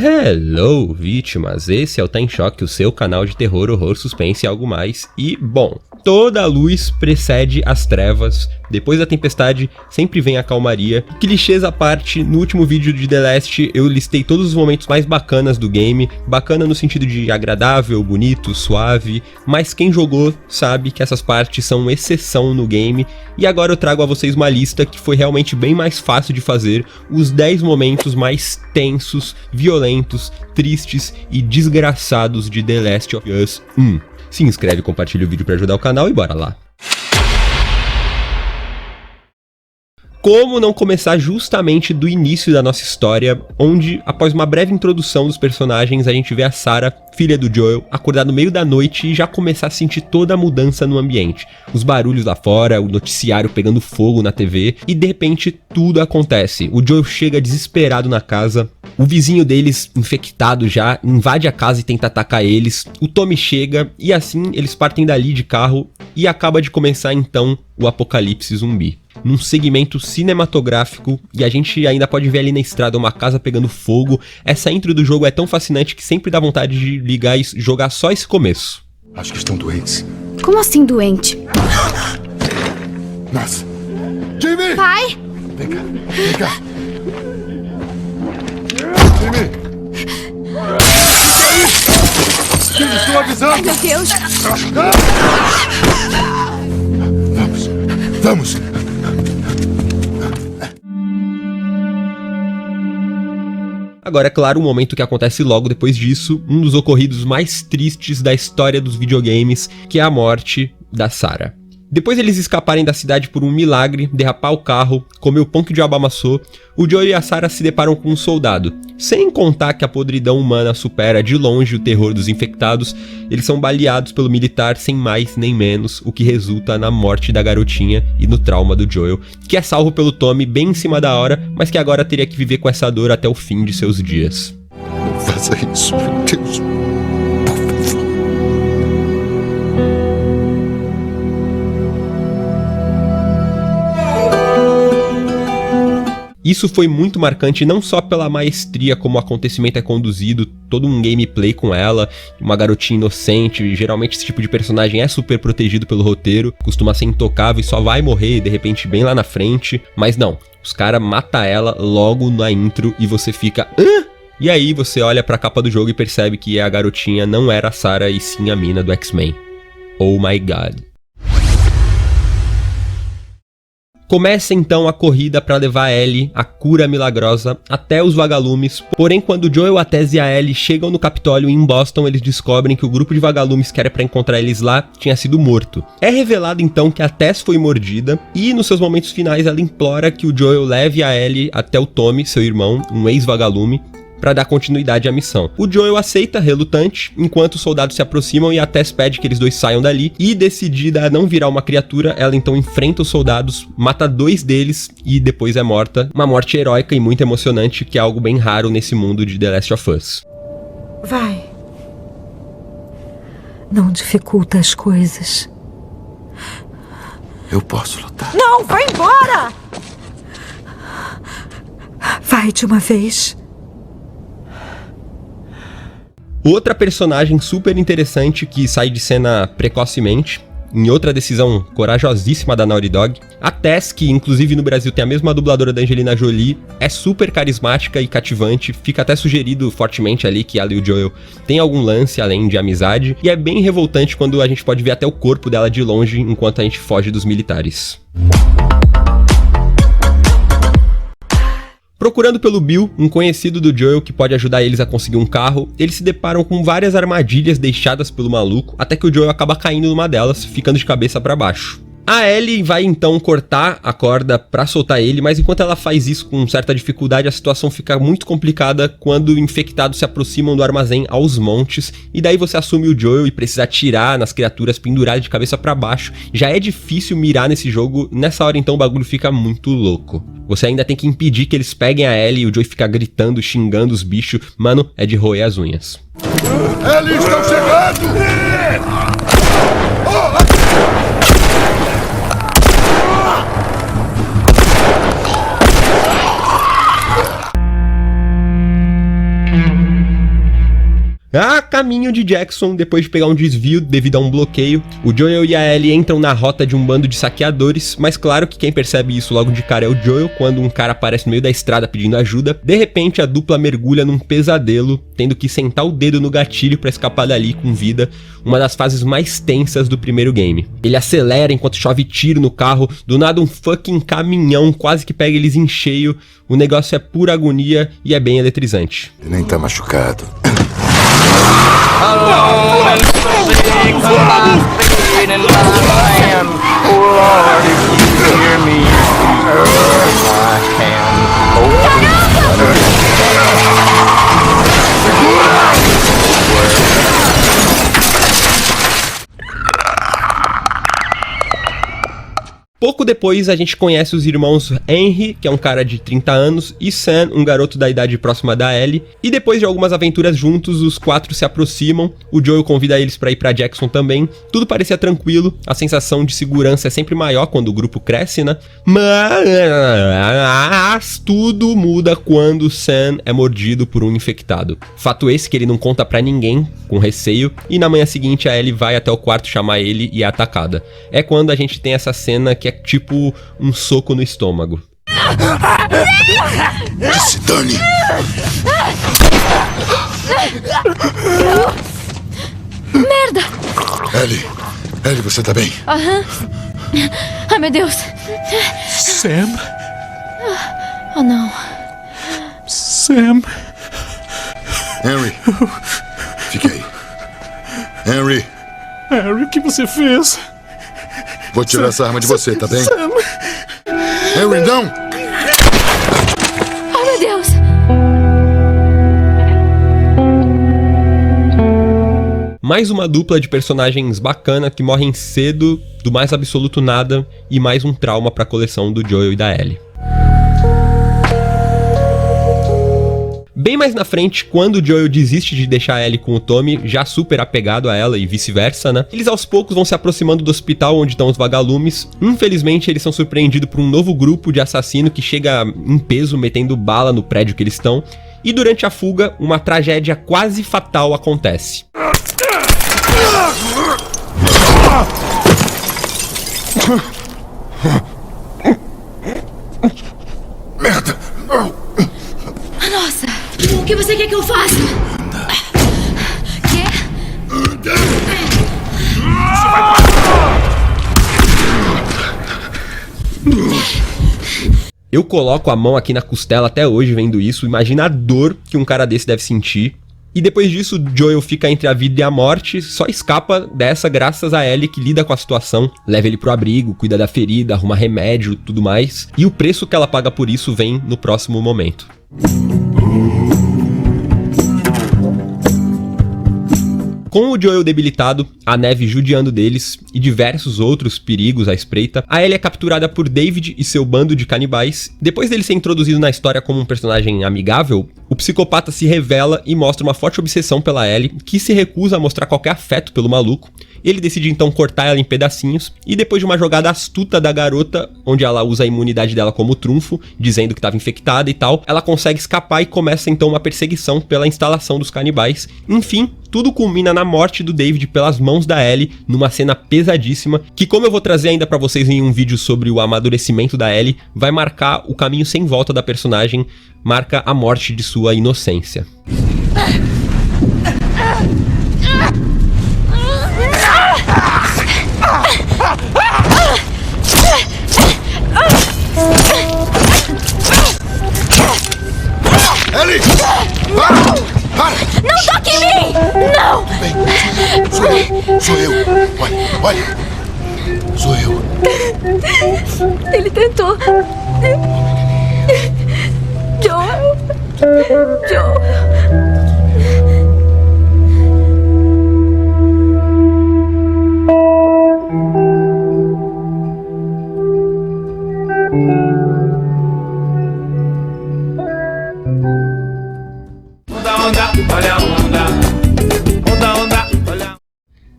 Hello, vítimas! Esse é o Tá em Choque, o seu canal de terror, horror, suspense e algo mais. E, bom, toda luz precede as trevas. Depois da tempestade, sempre vem a calmaria. Clichês à parte, no último vídeo de The Last, eu listei todos os momentos mais bacanas do game. Bacana no sentido de agradável, bonito, suave. Mas quem jogou sabe que essas partes são exceção no game. E agora eu trago a vocês uma lista que foi realmente bem mais fácil de fazer. Os 10 momentos mais tensos, violentos, tristes e desgraçados de The Last of Us 1. Se inscreve, compartilha o vídeo para ajudar o canal e bora lá. Como não começar justamente do início da nossa história, onde, após uma breve introdução dos personagens, a gente vê a Sarah, filha do Joel, acordar no meio da noite e já começar a sentir toda a mudança no ambiente. Os barulhos lá fora, o noticiário pegando fogo na TV, e de repente tudo acontece. O Joel chega desesperado na casa, o vizinho deles, infectado já, invade a casa e tenta atacar eles, o Tommy chega, e assim eles partem dali de carro, e acaba de começar então o apocalipse zumbi. Num segmento cinematográfico, e a gente ainda pode ver ali na estrada uma casa pegando fogo. Essa intro do jogo é tão fascinante que sempre dá vontade de ligar e jogar só esse começo. Acho que estão doentes. Como assim doente? Nossa! Jimmy! Pai! Vem cá, vem cá! Jimmy! Jimmy, estou avisando! Ai, meu Deus! Vamos! Vamos! Agora, é claro, o momento que acontece logo depois disso, um dos ocorridos mais tristes da história dos videogames, que é a morte da Sarah. Depois eles escaparem da cidade por um milagre, derrapar o carro, comer o pão que o diabo amassou, o Joel e a Sarah se deparam com um soldado. Sem contar que a podridão humana supera de longe o terror dos infectados, eles são baleados pelo militar sem mais nem menos, o que resulta na morte da garotinha e no trauma do Joel, que é salvo pelo Tommy bem em cima da hora, mas que agora teria que viver com essa dor até o fim de seus dias. Não faça isso, meu Deus! Isso foi muito marcante não só pela maestria como o acontecimento é conduzido, todo um gameplay com ela, uma garotinha inocente, geralmente esse tipo de personagem é super protegido pelo roteiro, costuma ser intocável e só vai morrer de repente bem lá na frente, mas não, os caras matam ela logo na intro e você fica... Hã? E aí você olha pra capa do jogo e percebe que a garotinha não era a Sarah e sim a mina do X-Men. Oh my god. Começa então a corrida para levar a Ellie, a cura milagrosa, até os vagalumes, porém quando Joel, a Tess e a Ellie chegam no Capitólio em Boston, eles descobrem que o grupo de vagalumes que era para encontrar eles lá tinha sido morto. É revelado então que a Tess foi mordida e nos seus momentos finais ela implora que o Joel leve a Ellie até o Tommy, seu irmão, um ex-vagalume, para dar continuidade à missão. O Joel aceita, relutante, enquanto os soldados se aproximam e a Tess pede que eles dois saiam dali, e decidida a não virar uma criatura, ela então enfrenta os soldados, mata 2 deles e depois é morta. Uma morte heróica e muito emocionante, que é algo bem raro nesse mundo de The Last of Us. Vai. Não dificulta as coisas. Eu posso lutar. Não, vai embora! Vai de uma vez. Outra personagem super interessante que sai de cena precocemente, em outra decisão corajosíssima da Naughty Dog, a Tess, que inclusive no Brasil tem a mesma dubladora da Angelina Jolie, é super carismática e cativante, fica até sugerido fortemente ali que ela e o Joel têm algum lance além de amizade, e é bem revoltante quando a gente pode ver até o corpo dela de longe enquanto a gente foge dos militares. Procurando pelo Bill, um conhecido do Joel que pode ajudar eles a conseguir um carro, eles se deparam com várias armadilhas deixadas pelo maluco, até que o Joel acaba caindo numa delas, ficando de cabeça para baixo. A Ellie vai então cortar a corda pra soltar ele, mas enquanto ela faz isso com certa dificuldade, a situação fica muito complicada quando infectados se aproximam do armazém aos montes, e daí você assume o Joel e precisa atirar nas criaturas penduradas de cabeça pra baixo. Já é difícil mirar nesse jogo, nessa hora então o bagulho fica muito louco. Você ainda tem que impedir que eles peguem a Ellie e o Joel fica gritando, xingando os bichos, mano, é de roer as unhas. Eles estão chegando! caminho de Jackson, depois de pegar um desvio devido a um bloqueio, o Joel e a Ellie entram na rota de um bando de saqueadores, mas claro que quem percebe isso logo de cara é o Joel, quando um cara aparece no meio da estrada pedindo ajuda. De repente a dupla mergulha num pesadelo, tendo que sentar o dedo no gatilho pra escapar dali com vida, uma das fases mais tensas do primeiro game. Ele acelera enquanto chove tiro no carro, do nada um fucking caminhão quase que pega eles em cheio, o negócio é pura agonia e é bem eletrizante. Ele nem tá machucado. Pouco depois a gente conhece os irmãos Henry, que é um cara de 30 anos, e Sam, um garoto da idade próxima da Ellie, e depois de algumas aventuras juntos, os quatro se aproximam, o Joel convida eles pra ir pra Jackson também, tudo parecia tranquilo, a sensação de segurança é sempre maior quando o grupo cresce, né? Mas tudo muda quando Sam é mordido por um infectado. Fato esse que ele não conta pra ninguém, com receio, e na manhã seguinte a Ellie vai até o quarto chamar ele e é atacada. É quando a gente tem essa cena que é tipo um soco no estômago. Que se dane! Merda! Ellie, você tá bem? Aham. Ai, meu Deus. Sam? Oh, não. Sam? Henry, fique aí. Henry, Harry, o que você fez? vou tirar essa arma de você, tá bem? Sam? Henry, não! Ai, meu Deus. Mais uma dupla de personagens bacana que morrem cedo, do mais absoluto nada, e mais um trauma pra coleção do Joel e da Ellie. Bem mais na frente, quando o Joel desiste de deixar a Ellie com o Tommy, já super apegado a ela e vice-versa, né? Eles aos poucos vão se aproximando do hospital onde estão os vagalumes. Infelizmente, eles são surpreendidos por um novo grupo de assassino que chega em peso, metendo bala no prédio que eles estão. E durante a fuga, uma tragédia quase fatal acontece. Merda! Nossa. O que você quer que eu faça? Quê? Eu coloco a mão aqui na costela até hoje vendo isso, imagina a dor que um cara desse deve sentir. E depois disso, Joel fica entre a vida e a morte, só escapa dessa graças a Ellie que lida com a situação, leva ele pro abrigo, cuida da ferida, arruma remédio, tudo mais. E o preço que ela paga por isso vem no próximo momento. Com o Joel debilitado, a neve judiando deles e diversos outros perigos à espreita, a Ellie é capturada por David e seu bando de canibais. Depois dele ser introduzido na história como um personagem amigável, o psicopata se revela e mostra uma forte obsessão pela Ellie, que se recusa a mostrar qualquer afeto pelo maluco. Ele decide então cortar ela em pedacinhos, e depois de uma jogada astuta da garota, onde ela usa a imunidade dela como trunfo, dizendo que estava infectada e tal, ela consegue escapar e começa então uma perseguição pela instalação dos canibais. Enfim, tudo culmina na morte do David pelas mãos da Ellie, numa cena pesadíssima, que, como eu vou trazer ainda pra vocês em um vídeo sobre o amadurecimento da Ellie, vai marcar o caminho sem volta da personagem, marca a morte de sua inocência. Ellie! Para! Para! Não toque em mim! Não! Bem, sou eu. Olha. Sou eu. Ele tentou. Joel.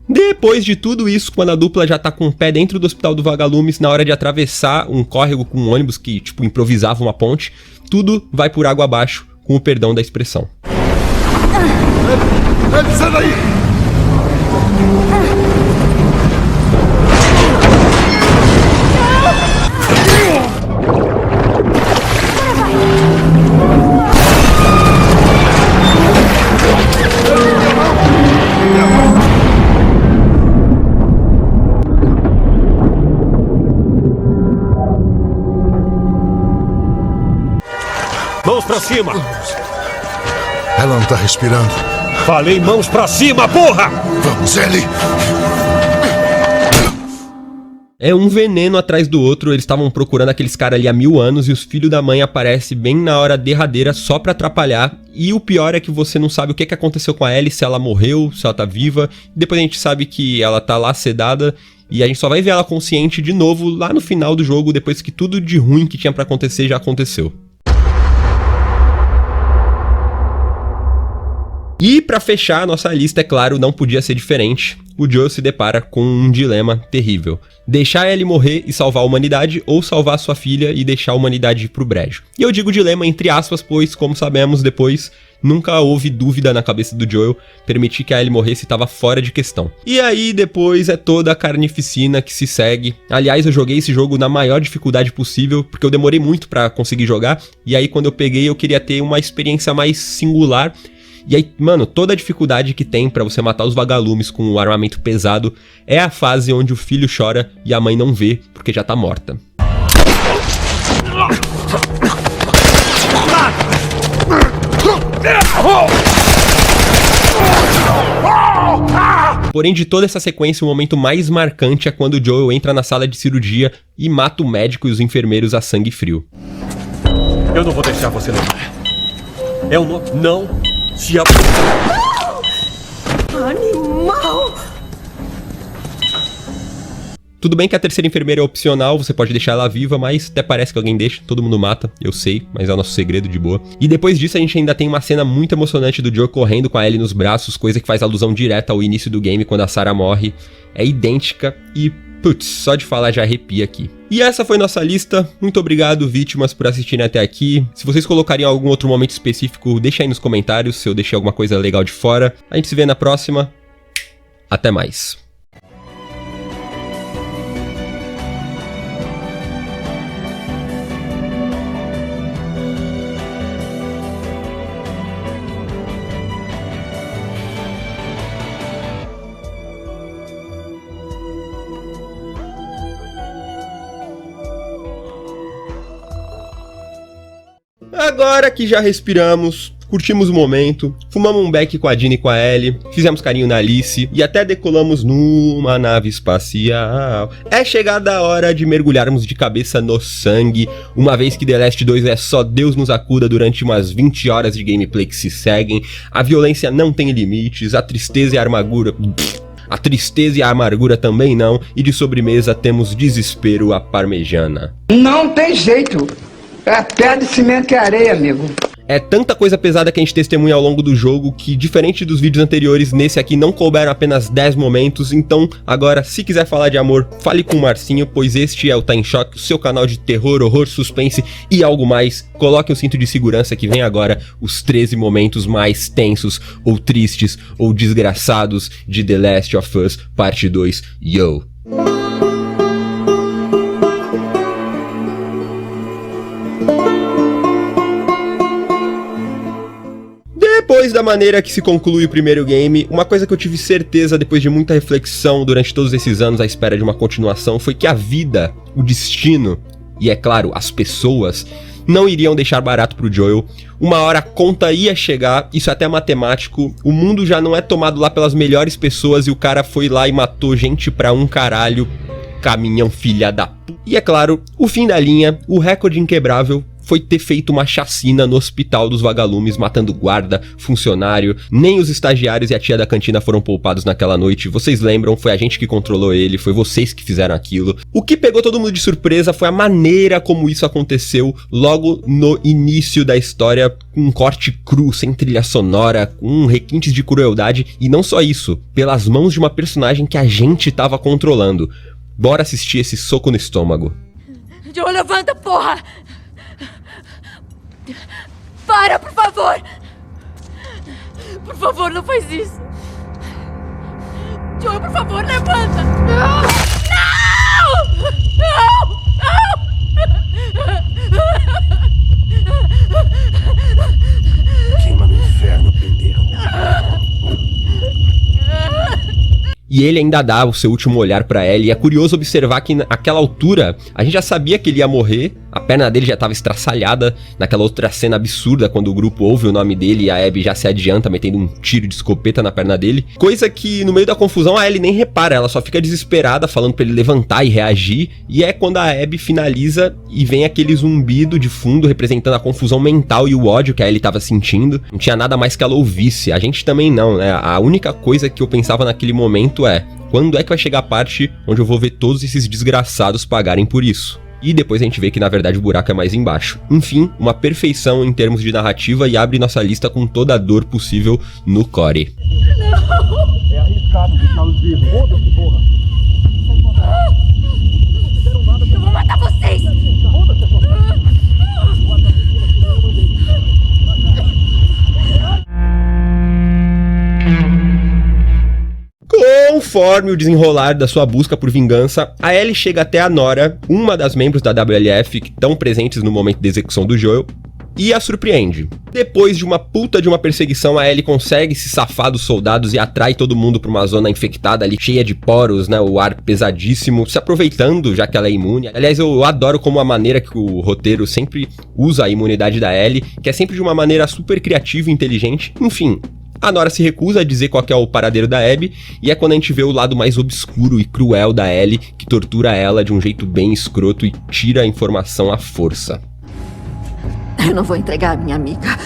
Depois de tudo isso, quando a dupla já tá com o pé dentro do Hospital do Vagalumes, na hora de atravessar um córrego com um ônibus que, tipo, improvisava uma ponte, tudo vai por água abaixo, com o perdão da expressão. Sai daí! Mãos pra cima! Ela não tá respirando. Falei mãos pra cima, porra! Vamos, Ellie! É um veneno atrás do outro, eles estavam procurando aqueles caras ali há 1000 anos e os filhos da mãe aparecem bem na hora derradeira só pra atrapalhar. E o pior é que você não sabe o que aconteceu com a Ellie, se ela morreu, se ela tá viva. Depois a gente sabe que ela tá lá sedada e a gente só vai ver ela consciente de novo lá no final do jogo, depois que tudo de ruim que tinha pra acontecer já aconteceu. E pra fechar a nossa lista, é claro, não podia ser diferente. O Joel se depara com um dilema terrível. Deixar ele morrer e salvar a humanidade, ou salvar sua filha e deixar a humanidade ir pro brejo. E eu digo dilema entre aspas, pois, como sabemos depois, nunca houve dúvida na cabeça do Joel. Permitir que a Ellie morresse estava fora de questão. E aí depois é toda a carnificina que se segue. Aliás, eu joguei esse jogo na maior dificuldade possível, porque eu demorei muito pra conseguir jogar. E aí quando eu peguei eu queria ter uma experiência mais singular. E aí, mano, toda a dificuldade que tem pra você matar os vagalumes com o armamento pesado é a fase onde o filho chora e a mãe não vê, porque já tá morta. Porém, de toda essa sequência, o momento mais marcante é quando o Joel entra na sala de cirurgia e mata o médico e os enfermeiros a sangue frio. Eu não vou deixar você levar. Eu não se Animal! Tudo bem que a terceira enfermeira é opcional, você pode deixar ela viva, mas até parece que alguém deixa, todo mundo mata, eu sei, mas é o nosso segredo de boa. E depois disso a gente ainda tem uma cena muito emocionante do Joel correndo com a Ellie nos braços, coisa que faz alusão direta ao início do game quando a Sarah morre. É idêntica e, putz, só de falar já arrepia aqui. E essa foi nossa lista, muito obrigado vítimas por assistirem até aqui. Se vocês colocarem algum outro momento específico, deixa aí nos comentários se eu deixei alguma coisa legal de fora. A gente se vê na próxima, até mais. Agora que já respiramos, curtimos o momento, fumamos um beck com a Dini e com a Ellie, fizemos carinho na Alice e até decolamos numa nave espacial. É chegada a hora de mergulharmos de cabeça no sangue, uma vez que The Last 2 é só Deus nos acuda durante umas 20 horas de gameplay que se seguem, a violência não tem limites, a tristeza e a amargura... A tristeza e a amargura também não, e de sobremesa temos desespero à parmejana. Não tem jeito. É pedra de cimento que é areia, amigo. É tanta coisa pesada que a gente testemunha ao longo do jogo que, diferente dos vídeos anteriores, nesse aqui não couberam apenas 10 momentos. Então, agora, se quiser falar de amor, fale com o Marcinho, pois este é o Tá em Choque, o seu canal de terror, horror, suspense e algo mais. Coloque o cinto de segurança que vem agora os 13 momentos mais tensos, ou tristes, ou desgraçados de The Last of Us Parte 2. Yo! Depois da maneira que se conclui o primeiro game, uma coisa que eu tive certeza depois de muita reflexão durante todos esses anos à espera de uma continuação foi que a vida, o destino e, é claro, as pessoas não iriam deixar barato pro Joel. Uma hora a conta ia chegar, isso é até matemático, o mundo já não é tomado lá pelas melhores pessoas e o cara foi lá e matou gente pra um caralho, caminhão filha da p... E é claro, o fim da linha, o recorde inquebrável, foi ter feito uma chacina no hospital dos vagalumes, matando guarda, funcionário, nem os estagiários e a tia da cantina foram poupados naquela noite. Vocês lembram, foi a gente que controlou ele, foi vocês que fizeram aquilo. O que pegou todo mundo de surpresa foi a maneira como isso aconteceu logo no início da história, com um corte cru, sem trilha sonora, com requintes de crueldade, e não só isso, pelas mãos de uma personagem que a gente tava controlando. Bora assistir esse soco no estômago. Joel, levanta, porra! Para, por favor! Por favor, não faz isso. Joel, por favor, levanta. Não! Não! Queima no inferno, pendejo. E ele ainda dá o seu último olhar pra Ellie. E é curioso observar que naquela altura a gente já sabia que ele ia morrer. A perna dele já estava estraçalhada naquela outra cena absurda quando o grupo ouve o nome dele e a Abby já se adianta metendo um tiro de escopeta na perna dele. Coisa que no meio da confusão a Ellie nem repara, ela só fica desesperada falando pra ele levantar e reagir. E é quando a Abby finaliza e vem aquele zumbido de fundo representando a confusão mental e o ódio que a Ellie estava sentindo. Não tinha nada mais que ela ouvisse, a gente também não, né? A única coisa que eu pensava naquele momento é: quando é que vai chegar a parte onde eu vou ver todos esses desgraçados pagarem por isso? E depois a gente vê que na verdade o buraco é mais embaixo. Enfim, uma perfeição em termos de narrativa e abre nossa lista com toda a dor possível no Corey. É arriscado deixá-los vivos. Foda-se, porra. Eu vou matar vocês! Conforme o desenrolar da sua busca por vingança, a Ellie chega até a Nora, uma das membros da WLF que estão presentes no momento da execução do Joel, e a surpreende. Depois de uma puta de uma perseguição, a Ellie consegue se safar dos soldados e atrai todo mundo pra uma zona infectada ali, cheia de poros, né, o ar pesadíssimo, se aproveitando já que ela é imune. Aliás, eu adoro como a maneira que o roteiro sempre usa a imunidade da Ellie, que é sempre de uma maneira super criativa e inteligente. Enfim, a Nora se recusa a dizer qual que é o paradeiro da Abby, e é quando a gente vê o lado mais obscuro e cruel da Ellie, que tortura ela de um jeito bem escroto e tira a informação à força. Eu não vou entregar a minha amiga.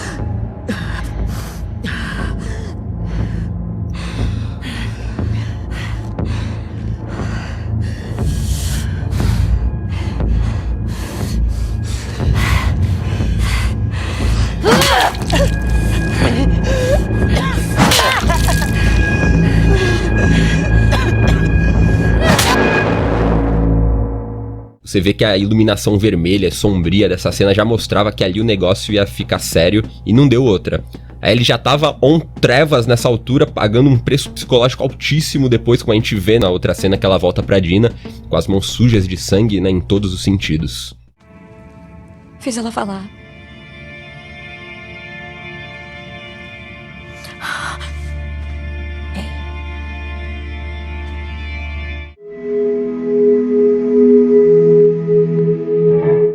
Você vê que a iluminação vermelha, sombria dessa cena já mostrava que ali o negócio ia ficar sério e não deu outra. A Ellie já tava on trevas nessa altura, pagando um preço psicológico altíssimo depois, como a gente vê na outra cena que ela volta pra Dina, com as mãos sujas de sangue, né, em todos os sentidos. Fiz ela falar.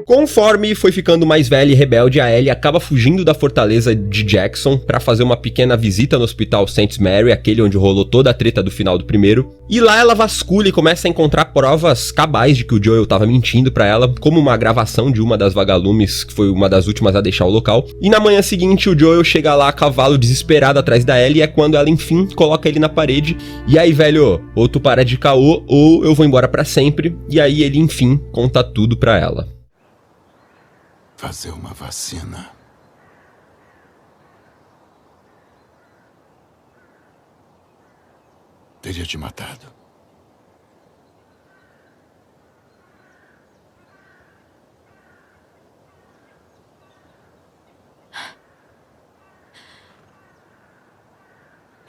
Conforme foi ficando mais velha e rebelde, a Ellie acaba fugindo da fortaleza de Jackson para fazer uma pequena visita no hospital St. Mary, aquele onde rolou toda a treta do final do primeiro. E lá ela vasculha e começa a encontrar provas cabais de que o Joel tava mentindo pra ela, como uma gravação de uma das vagalumes, que foi uma das últimas a deixar o local. E na manhã seguinte o Joel chega lá a cavalo desesperado atrás da Ellie, e é quando ela enfim coloca ele na parede. E aí, velho, ou tu para de caô ou eu vou embora pra sempre. E aí ele enfim conta tudo pra ela. Fazer uma vacina. Teria te matado.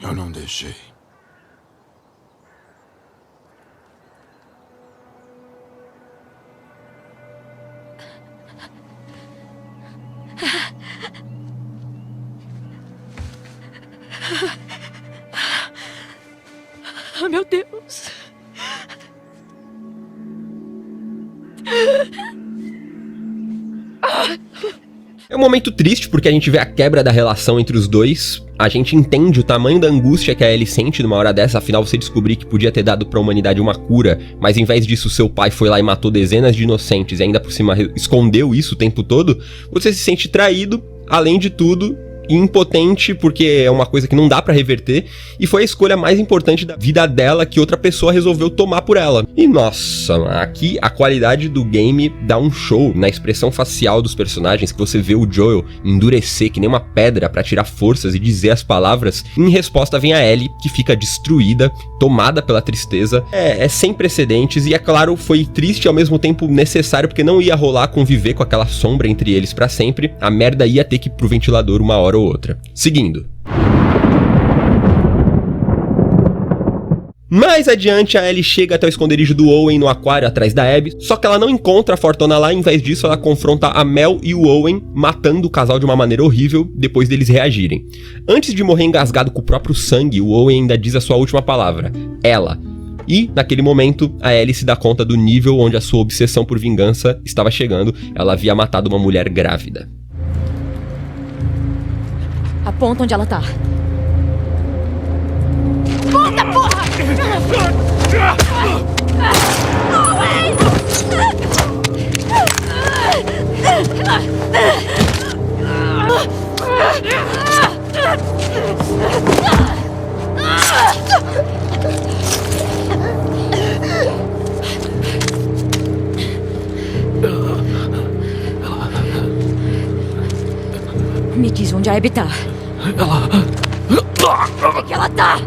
Eu não deixei. Oh, meu Deus. É um momento triste porque a gente vê a quebra da relação entre os dois. A gente entende o tamanho da angústia que a Ellie sente numa hora dessa, afinal você descobrir que podia ter dado pra humanidade uma cura, mas em vez disso seu pai foi lá e matou dezenas de inocentes e ainda por cima escondeu isso o tempo todo. Você se sente traído, além de tudo, e impotente porque é uma coisa que não dá pra reverter, e foi a escolha mais importante da vida dela que outra pessoa resolveu tomar por ela. E nossa, aqui a qualidade do game dá um show na expressão facial dos personagens, que você vê o Joel endurecer que nem uma pedra pra tirar forças e dizer as palavras. Em resposta vem a Ellie, que fica destruída, tomada pela tristeza. É sem precedentes, e é claro, foi triste e ao mesmo tempo necessário, porque não ia rolar conviver com aquela sombra entre eles pra sempre. A merda ia ter que ir pro ventilador uma hora ou outra. Seguindo. Mais adiante, a Ellie chega até o esconderijo do Owen no aquário atrás da Abby, só que ela não encontra a Fortuna lá, em vez disso ela confronta a Mel e o Owen, matando o casal de uma maneira horrível depois deles reagirem. Antes de morrer engasgado com o próprio sangue, o Owen ainda diz a sua última palavra, ela. E, naquele momento, a Ellie se dá conta do nível onde a sua obsessão por vingança estava chegando. Ela havia matado uma mulher grávida. Aponta onde ela tá. Aponta, porra! Me diz onde a Abby tá. Onde é que ela tá?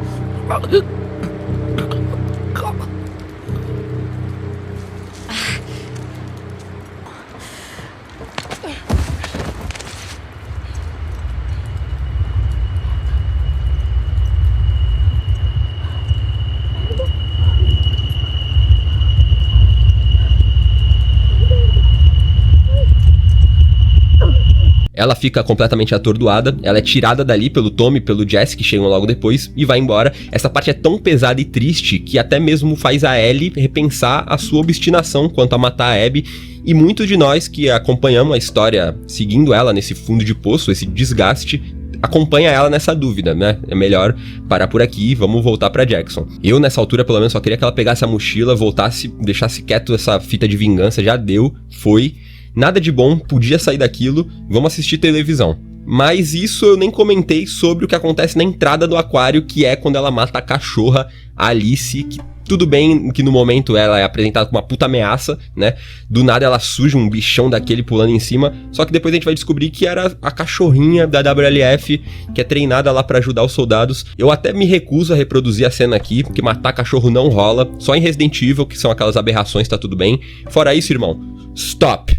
Ela fica completamente atordoada, ela é tirada dali pelo Tommy e pelo Jesse, que chegam logo depois, e vai embora. Essa parte é tão pesada e triste que até mesmo faz a Ellie repensar a sua obstinação quanto a matar a Abby, e muitos de nós que acompanhamos a história seguindo ela nesse fundo de poço, esse desgaste, acompanha ela nessa dúvida, né? É melhor parar por aqui e vamos voltar pra Jackson. Eu, nessa altura, pelo menos, só queria que ela pegasse a mochila, voltasse, deixasse quieto essa fita de vingança, já deu, foi... Nada de bom, podia sair daquilo, vamos assistir televisão. Mas isso eu nem comentei sobre o que acontece na entrada do aquário, que é quando ela mata a cachorra, a Alice, que tudo bem que no momento ela é apresentada como uma puta ameaça, né? Do nada ela surge um bichão daquele pulando em cima, só que depois a gente vai descobrir que era a cachorrinha da WLF, que é treinada lá pra ajudar os soldados. Eu até me recuso a reproduzir a cena aqui, porque matar cachorro não rola, só em Resident Evil, que são aquelas aberrações, tá tudo bem. Fora isso, irmão, stop!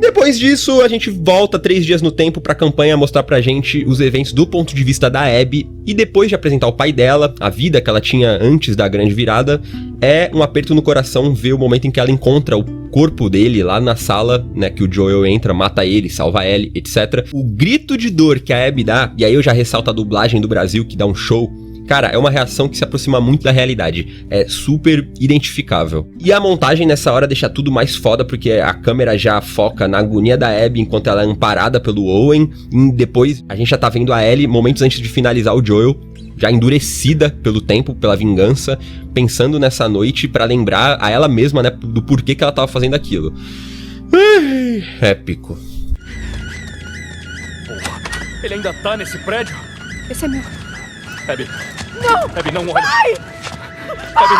Depois disso, a gente volta 3 dias no tempo pra campanha mostrar pra gente os eventos do ponto de vista da Abby, e depois de apresentar o pai dela, a vida que ela tinha antes da grande virada, é um aperto no coração ver o momento em que ela encontra o corpo dele lá na sala, né, que o Joel entra, mata ele, salva ele, etc. O grito de dor que a Abby dá, e aí eu já ressalto a dublagem do Brasil, que dá um show. Cara, é uma reação que se aproxima muito da realidade, é super identificável. E a montagem nessa hora deixa tudo mais foda, porque a câmera já foca na agonia da Abby enquanto ela é amparada pelo Owen, e depois a gente já tá vendo a Ellie, momentos antes de finalizar o Joel, já endurecida pelo tempo, pela vingança, pensando nessa noite pra lembrar a ela mesma, né, do porquê que ela tava fazendo aquilo. Épico. Porra, ele ainda tá nesse prédio? Esse é meu. Abby. Não! Abby, não olha. Pai! Abby.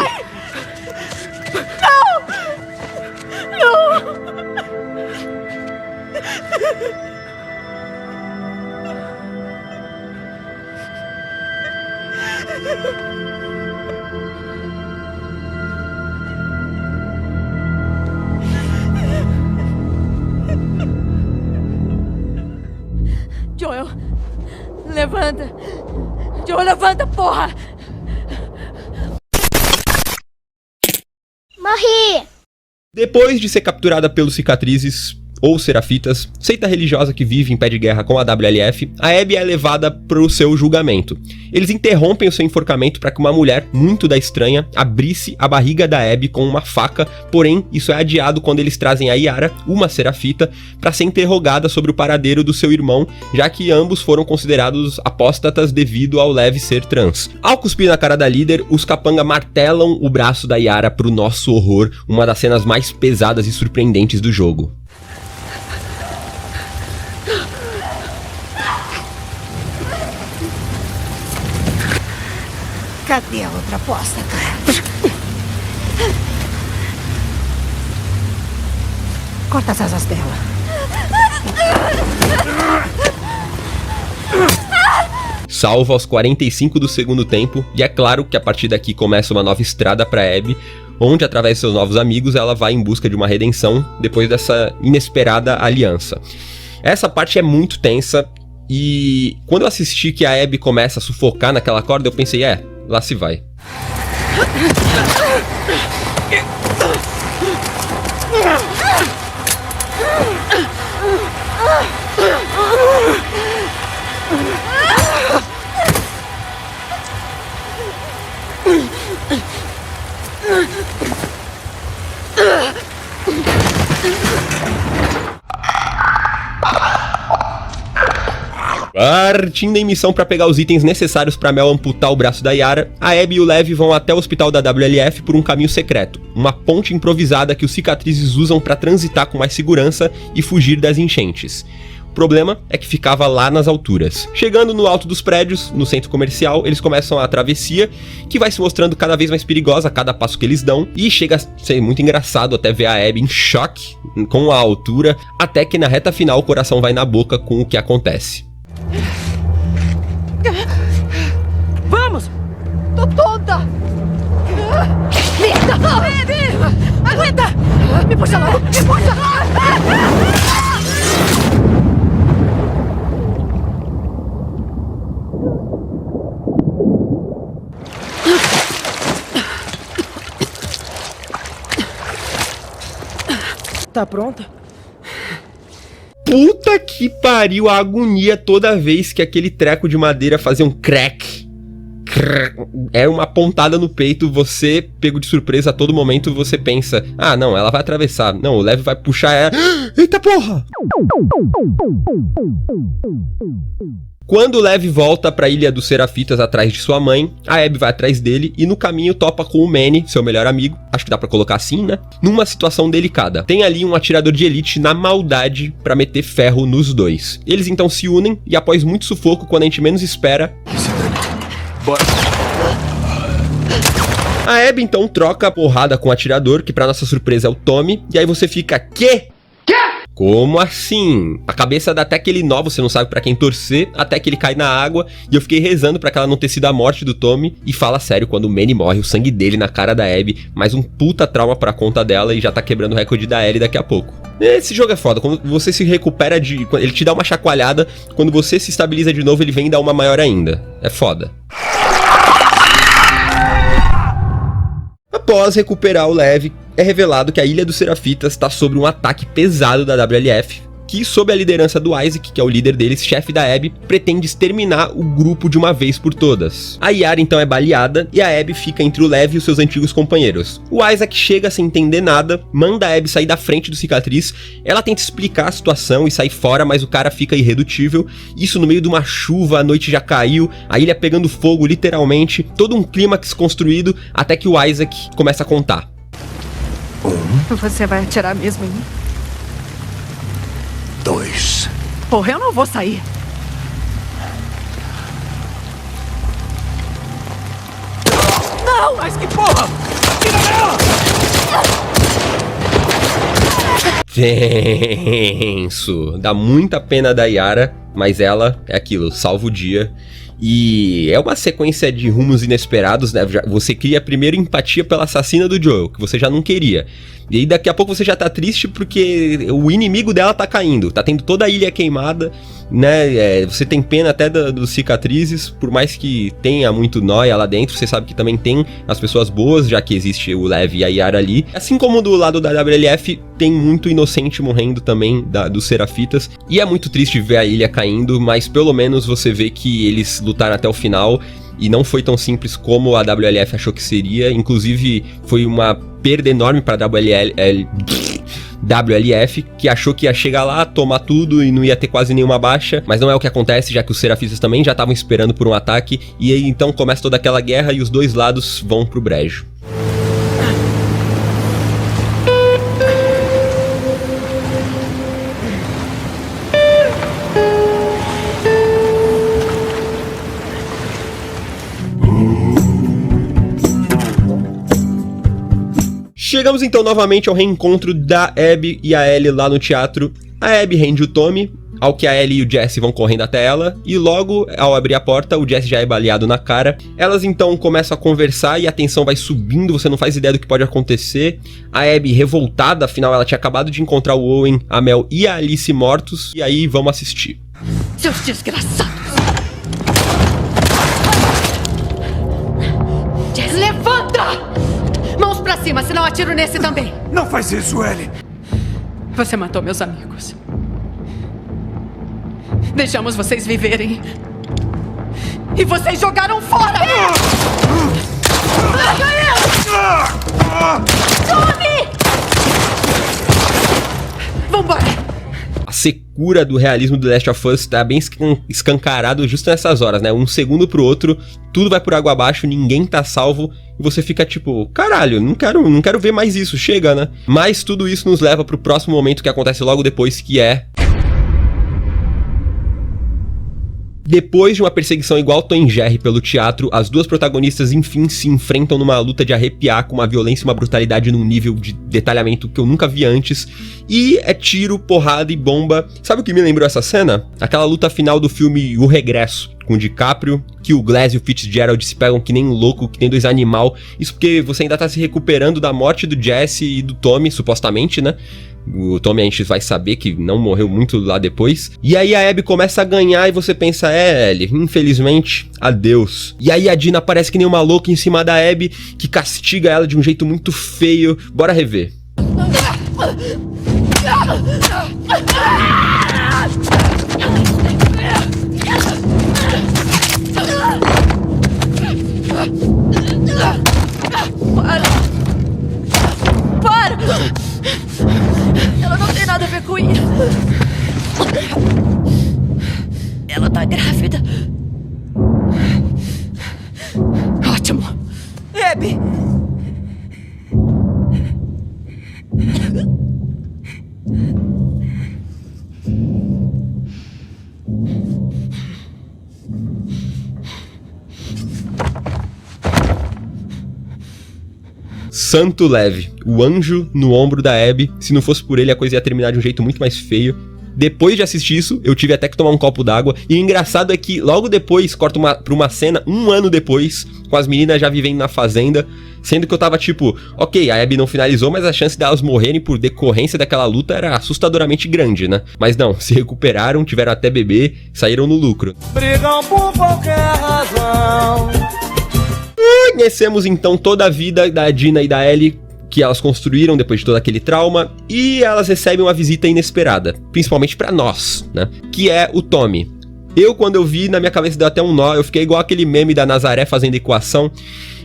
Não! Não! Joel, levanta! Joel, levanta, porra! Morri! Depois de ser capturada pelos Cicatrizes, ou Serafitas, seita religiosa que vive em pé de guerra com a WLF, a Abby é levada pro seu julgamento. Eles interrompem o seu enforcamento para que uma mulher, muito da estranha, abrisse a barriga da Abby com uma faca, porém isso é adiado quando eles trazem a Yara, uma Serafita, para ser interrogada sobre o paradeiro do seu irmão, já que ambos foram considerados apóstatas devido ao leve ser trans. Ao cuspir na cara da líder, os capanga martelam o braço da Yara pro nosso horror, uma das cenas mais pesadas e surpreendentes do jogo. Cadê a outra apóstata? Corta as asas dela. Salva aos 45 do segundo tempo, e é claro que a partir daqui começa uma nova estrada para Abby, onde através de seus novos amigos ela vai em busca de uma redenção depois dessa inesperada aliança. Essa parte é muito tensa, E quando eu assisti que a Abby começa a sufocar naquela corda, eu pensei, lá se vai. Partindo em missão para pegar os itens necessários para Mel amputar o braço da Yara, a Abby e o Lev vão até o hospital da WLF por um caminho secreto, uma ponte improvisada que os cicatrizes usam para transitar com mais segurança e fugir das enchentes. O problema é que ficava lá nas alturas. Chegando no alto dos prédios, no centro comercial, eles começam a travessia, que vai se mostrando cada vez mais perigosa a cada passo que eles dão, e chega a ser muito engraçado até ver a Abby em choque com a altura, até que na reta final o coração vai na boca com o que acontece. Vamos! Tô tonta! Merda! Aguenta! Me puxa logo! Me puxa! Tá pronta? Puta que pariu, a agonia toda vez que aquele treco de madeira fazia um crack. É uma pontada no peito, você, pego de surpresa a todo momento, você pensa, não, ela vai atravessar. Não, o Lev vai puxar ela. Eita porra! Quando o Lev volta pra Ilha dos Serafitas atrás de sua mãe, a Abby vai atrás dele e no caminho topa com o Manny, seu melhor amigo, acho que dá pra colocar assim, né? Numa situação delicada. Tem ali um atirador de elite na maldade pra meter ferro nos dois. Eles então se unem e após muito sufoco, quando a gente menos espera... Bora. A Abby então troca a porrada com o atirador, que pra nossa surpresa é o Tommy, e aí você fica, quê? Como assim? A cabeça dá até aquele nó, você não sabe pra quem torcer, até que ele cai na água, e eu fiquei rezando pra que ela não ter sido a morte do Tommy, e fala sério, quando o Manny morre, o sangue dele na cara da Abby, mais um puta trauma pra conta dela, e já tá quebrando o recorde da Ellie daqui a pouco. Esse jogo é foda, quando você se recupera ele te dá uma chacoalhada, quando você se estabiliza de novo, ele vem dar uma maior ainda. É foda. Após recuperar o Lev, é revelado que a Ilha dos Serafitas está sob um ataque pesado da WLF, que, sob a liderança do Isaac, que é o líder deles, chefe da Abby, pretende exterminar o grupo de uma vez por todas. A Yara então é baleada e a Abby fica entre o Lev e os seus antigos companheiros. O Isaac chega sem entender nada, manda a Abby sair da frente do cicatriz, ela tenta explicar a situação e sair fora, mas o cara fica irredutível, isso no meio de uma chuva, a noite já caiu, a ilha pegando fogo literalmente, todo um clímax construído, até que o Isaac começa a contar. Você vai atirar mesmo em mim? 2. Porra, eu não vou sair. Não, mas que porra! Tira dela! Tenso. Dá muita pena da Yara, mas ela é aquilo, salva o dia. E é uma sequência de rumos inesperados, né? Você cria primeiro empatia pela assassina do Joel, que você já não queria. E aí daqui a pouco você já tá triste porque o inimigo dela tá caindo, tá tendo toda a ilha queimada, né? Você tem pena até dos cicatrizes, por mais que tenha muito nóia lá dentro, você sabe que também tem as pessoas boas, já que existe o Lev e a Yara ali. Assim como do lado da WLF, tem muito inocente morrendo também dos Serafitas. E é muito triste ver a ilha caindo, mas pelo menos você vê que eles lutaram até o final. E não foi tão simples como a WLF achou que seria. Inclusive, foi uma perda enorme para a WLF, que achou que ia chegar lá, tomar tudo e não ia ter quase nenhuma baixa. Mas não é o que acontece, já que os Serafitas também já estavam esperando por um ataque. E aí então começa toda aquela guerra e os dois lados vão pro brejo. Chegamos então novamente ao reencontro da Abby e a Ellie lá no teatro. A Abby rende o Tommy, ao que a Ellie e o Jesse vão correndo até ela, e logo, ao abrir a porta, o Jesse já é baleado na cara. Elas então começam a conversar e a tensão vai subindo, você não faz ideia do que pode acontecer. A Abby revoltada, afinal ela tinha acabado de encontrar o Owen, a Mel e a Alice mortos, e aí vamos assistir. Seus desgraçados! Jesse, levanta! Mãos pra cima, senão atiro nesse também. Não faz isso, Ellie! Você matou meus amigos. Deixamos vocês viverem. E vocês jogaram fora! Tome! Vambora! A secura do realismo do The Last of Us tá bem escancarado justo nessas horas, né? Um segundo pro outro, tudo vai por água abaixo, ninguém tá salvo, e você fica tipo, caralho, não quero ver mais isso, chega, né? Mas tudo isso nos leva pro próximo momento que acontece logo depois, que é... Depois de uma perseguição igual Tom e Jerry pelo teatro, as duas protagonistas enfim se enfrentam numa luta de arrepiar com uma violência e uma brutalidade num nível de detalhamento que eu nunca vi antes. E é tiro, porrada e bomba. Sabe o que me lembrou essa cena? Aquela luta final do filme O Regresso, com o DiCaprio, que o Glass e o Fitzgerald se pegam que nem um louco, que nem dois animal. Isso porque você ainda tá se recuperando da morte do Jesse e do Tommy, supostamente, né? O Tommy a gente vai saber que não morreu muito lá depois. E aí a Abby começa a ganhar e você pensa, Ellie, infelizmente, adeus. E aí a Dina aparece que nem uma louca em cima da Abby, que castiga ela de um jeito muito feio. Bora rever. Para! Ela não tem nada a ver com isso. Ela tá grávida. Ótimo. Abby! Santo Leve, o anjo no ombro da Abby. Se não fosse por ele, a coisa ia terminar de um jeito muito mais feio. Depois de assistir isso, eu tive até que tomar um copo d'água. E o engraçado é que logo depois, corta pra uma cena, um ano depois, com as meninas já vivendo na fazenda. Sendo que eu tava tipo, ok, a Abby não finalizou, mas a chance delas morrerem por decorrência daquela luta era assustadoramente grande, né? Mas não, se recuperaram, tiveram até bebê, saíram no lucro. Brigam por qualquer razão. Conhecemos então toda a vida da Dina e da Ellie que elas construíram depois de todo aquele trauma, e elas recebem uma visita inesperada, principalmente pra nós, né? Que é o Tommy. Eu, quando eu vi, na minha cabeça deu até um nó, eu fiquei igual aquele meme da Nazaré fazendo equação.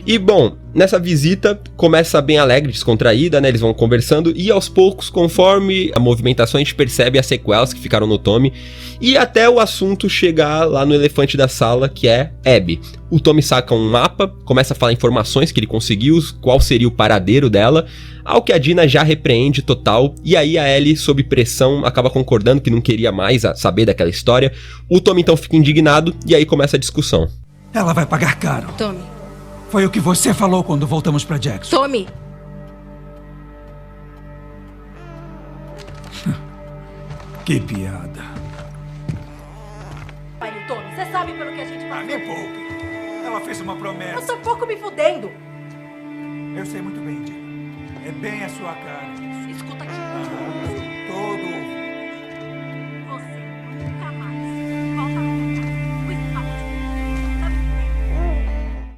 E bom, nessa visita começa bem alegre, descontraída, né? Eles vão conversando e aos poucos, conforme a movimentação, a gente percebe as sequelas que ficaram no Tommy. E até o assunto chegar lá no elefante da sala, que é Abby. O Tommy saca um mapa, começa a falar informações que ele conseguiu, qual seria o paradeiro dela, ao que a Dina já repreende total, e aí a Ellie, sob pressão, acaba concordando que não queria mais saber daquela história. O Tommy então fica indignado, e aí começa a discussão. Ela vai pagar caro. Tommy. Foi o que você falou quando voltamos pra Jackson. Tommy! Que piada. Tommy, você sabe pelo que a gente passou. Me poupe. Ela fez uma promessa. Eu tô pouco me fudendo. Eu sei muito bem, Dina. É bem a sua cara. Escuta aqui. Todo. Você nunca mais volta com esse papo de... Sabe o que tem?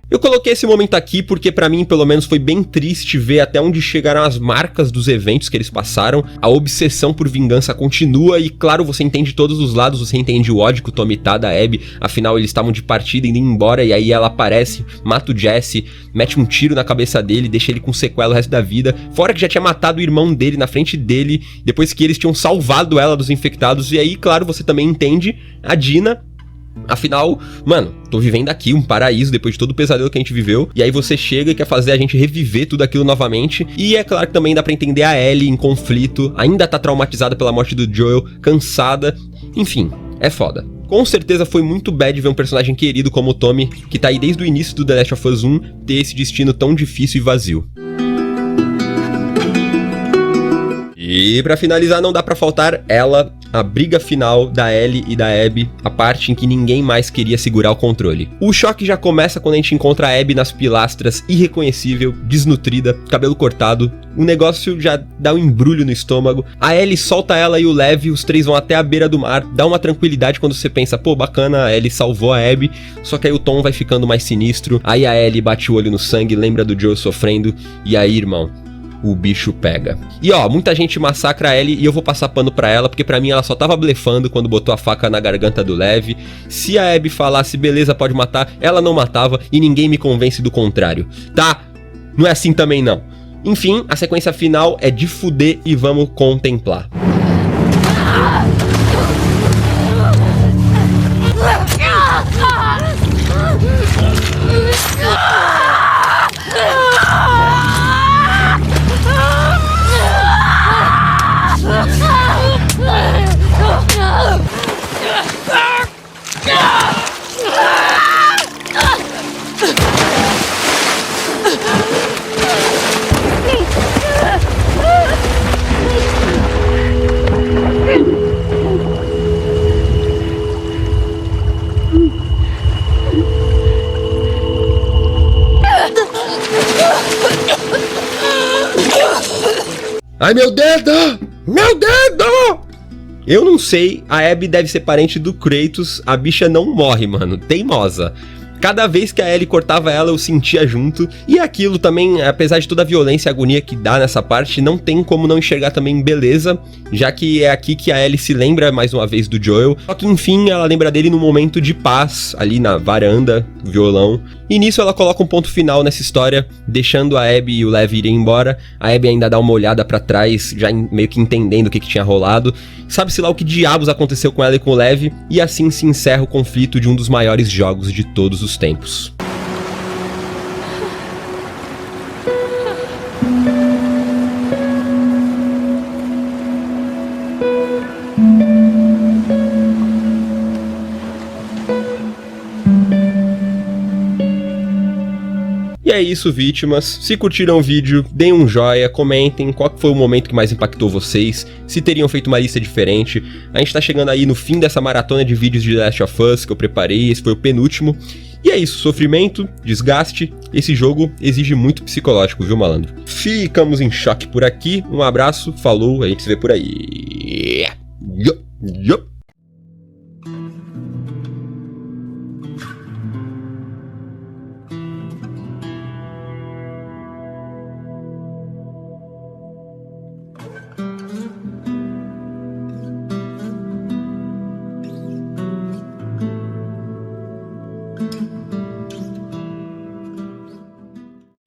Eu coloquei esse momento aqui porque pra mim, pelo menos, foi bem triste ver até onde chegaram as marcas dos eventos que eles passaram. A obsessão por vingança continua e, claro, você entende todos os lados, você entende o ódio que o Tommy tá da Abby, afinal eles estavam de partida indo embora e aí ela aparece, mata o Jesse, mete um tiro na cabeça dele, deixa ele com sequela o resto da vida, fora que já tinha matado o irmão dele na frente dele, depois que eles tinham salvado ela dos infectados, e aí, claro, você também entende a Dina. Afinal, mano, tô vivendo aqui um paraíso depois de todo o pesadelo que a gente viveu. E aí você chega e quer fazer a gente reviver tudo aquilo novamente. E é claro que também dá pra entender a Ellie em conflito. Ainda tá traumatizada pela morte do Joel, cansada. Enfim, é foda. Com certeza foi muito bad ver um personagem querido como o Tommy, que tá aí desde o início do The Last of Us 1, ter esse destino tão difícil e vazio. E pra finalizar, não dá pra faltar ela, a briga final da Ellie e da Abby, a parte em que ninguém mais queria segurar o controle. O choque já começa quando a gente encontra a Abby nas pilastras, irreconhecível, desnutrida, cabelo cortado. O negócio já dá um embrulho no estômago. A Ellie solta ela e o Lev, os três vão até a beira do mar. Dá uma tranquilidade quando você pensa, pô, bacana, a Ellie salvou a Abby. Só que aí o tom vai ficando mais sinistro. Aí a Ellie bate o olho no sangue, lembra do Joel sofrendo. E aí, irmão, o bicho pega. E ó, muita gente massacra a Ellie e eu vou passar pano pra ela, porque pra mim ela só tava blefando quando botou a faca na garganta do Lev. Se a Abby falasse, beleza, pode matar, ela não matava e ninguém me convence do contrário, tá? Não é assim também não. Enfim, a sequência final é de fuder e vamos contemplar. Ai, meu dedo! Meu dedo! Eu não sei, a Abby deve ser parente do Kratos, a bicha não morre, mano, teimosa. Cada vez que a Ellie cortava ela, eu sentia junto. E aquilo também, apesar de toda a violência e agonia que dá nessa parte, não tem como não enxergar também beleza, já que é aqui que a Ellie se lembra mais uma vez do Joel. Só que enfim, ela lembra dele num momento de paz, ali na varanda, violão. E nisso ela coloca um ponto final nessa história, deixando a Abby e o Lev irem embora. A Abby ainda dá uma olhada pra trás, já meio que entendendo o que tinha rolado. Sabe-se lá o que diabos aconteceu com ela e com o Lev, e assim se encerra o conflito de um dos maiores jogos de todos os tempos. E é isso, vítimas. Se curtiram o vídeo, deem um joinha, comentem qual foi o momento que mais impactou vocês, se teriam feito uma lista diferente. A gente tá chegando aí no fim dessa maratona de vídeos de The Last of Us que eu preparei, esse foi o penúltimo. E é isso, sofrimento, desgaste, esse jogo exige muito psicológico, viu, malandro? Ficamos em choque por aqui, um abraço, falou, a gente se vê por aí. Yo.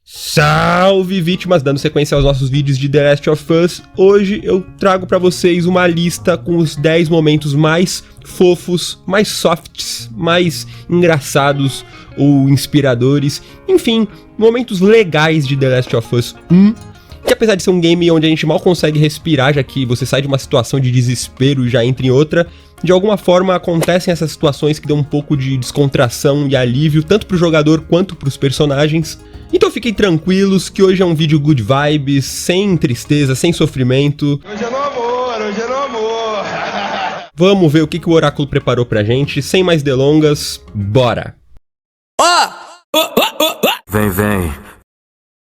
Salve, vítimas! Dando sequência aos nossos vídeos de The Last of Us, hoje eu trago pra vocês uma lista com os 10 momentos mais fofos, mais softs, mais engraçados ou inspiradores, enfim, momentos legais de The Last of Us 1, que apesar de ser um game onde a gente mal consegue respirar, já que você sai de uma situação de desespero e já entra em outra, de alguma forma acontecem essas situações que dão um pouco de descontração e alívio, tanto pro jogador quanto pros personagens. Então fiquem tranquilos que hoje é um vídeo good vibes, sem tristeza, sem sofrimento. Hoje é no amor, hoje é no amor. Vamos ver o que o Oráculo preparou pra gente, sem mais delongas, bora! Vem.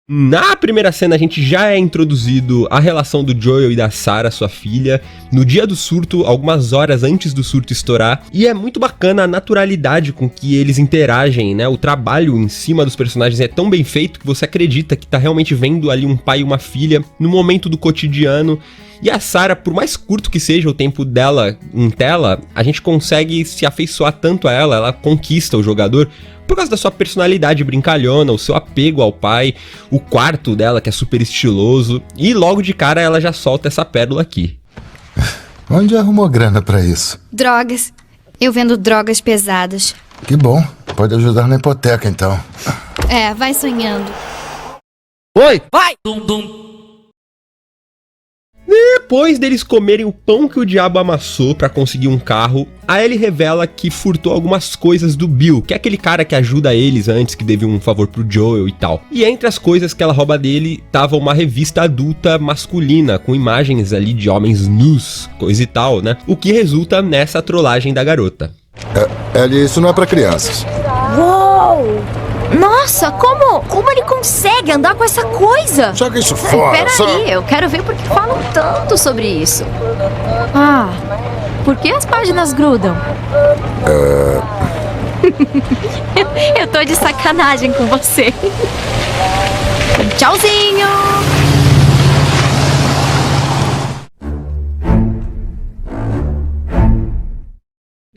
Na primeira cena a gente já é introduzido a relação do Joel e da Sarah, sua filha, no dia do surto, algumas horas antes do surto estourar, e é muito bacana a naturalidade com que eles interagem, né? O trabalho em cima dos personagens é tão bem feito que você acredita que tá realmente vendo ali um pai e uma filha no momento do cotidiano. E a Sarah, por mais curto que seja o tempo dela em tela, a gente consegue se afeiçoar tanto a ela conquista o jogador por causa da sua personalidade brincalhona, o seu apego ao pai, o quarto dela que é super estiloso, e logo de cara ela já solta essa pérola aqui. Onde arrumou grana pra isso? Drogas. Eu vendo drogas pesadas. Que bom, pode ajudar na hipoteca então. É, vai sonhando. Oi! Vai! Depois deles comerem o pão que o diabo amassou pra conseguir um carro, a Ellie revela que furtou algumas coisas do Bill, que é aquele cara que ajuda eles antes, que deve um favor pro Joel e tal. E entre as coisas que ela rouba dele, tava uma revista adulta masculina, com imagens ali de homens nus, coisa e tal, né? O que resulta nessa trollagem da garota. Ellie, isso não é pra crianças. Uou! Nossa, como ele consegue andar com essa coisa? Joga isso fora, Peraí, eu quero ver por que falam tanto sobre isso. Ah, por que as páginas grudam? Eu tô de sacanagem com você. Tchauzinho!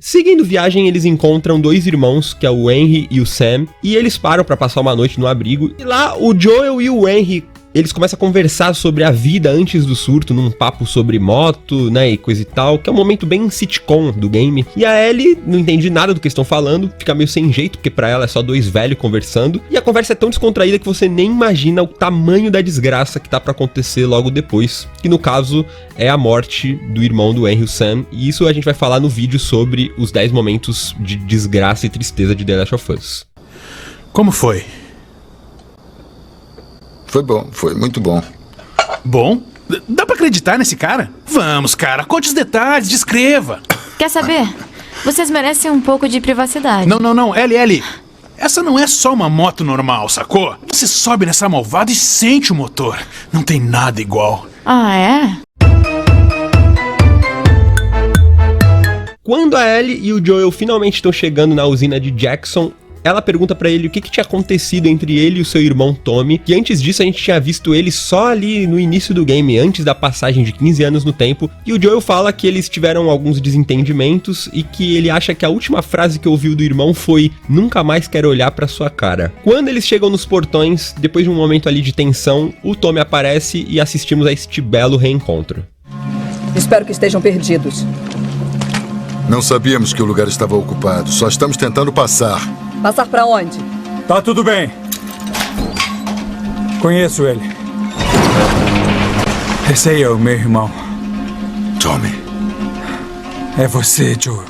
Seguindo viagem, eles encontram dois irmãos, que é o Henry e o Sam, e eles param pra passar uma noite no abrigo. E lá, o Joel e o Henry, eles começam a conversar sobre a vida antes do surto, num papo sobre moto, né, e coisa e tal, que é um momento bem sitcom do game. E a Ellie não entende nada do que estão falando, fica meio sem jeito, porque pra ela é só dois velhos conversando. E a conversa é tão descontraída que você nem imagina o tamanho da desgraça que tá pra acontecer logo depois, que no caso é a morte do irmão do Henry, o Sam. E isso a gente vai falar no vídeo sobre os 10 momentos de desgraça e tristeza de The Last of Us. Como foi? Foi bom, foi muito bom. Bom? Dá pra acreditar nesse cara? Vamos, cara, conte os detalhes, descreva. Quer saber? Vocês merecem um pouco de privacidade. Não, Ellie. Essa não é só uma moto normal, sacou? Você sobe nessa malvada e sente o motor. Não tem nada igual. Ah, é? Quando a Ellie e o Joel finalmente estão chegando na usina de Jackson, ela pergunta pra ele o que tinha acontecido entre ele e o seu irmão Tommy, que antes disso a gente tinha visto ele só ali no início do game, antes da passagem de 15 anos no tempo, e o Joel fala que eles tiveram alguns desentendimentos e que ele acha que a última frase que ouviu do irmão foi "nunca mais quero olhar pra sua cara". Quando eles chegam nos portões, depois de um momento ali de tensão, o Tommy aparece e assistimos a este belo reencontro. Espero que estejam perdidos. Não sabíamos que o lugar estava ocupado, só estamos tentando passar. Passar pra onde? Tá tudo bem. Conheço ele. Esse aí é o meu irmão. Tommy. É você, Joel.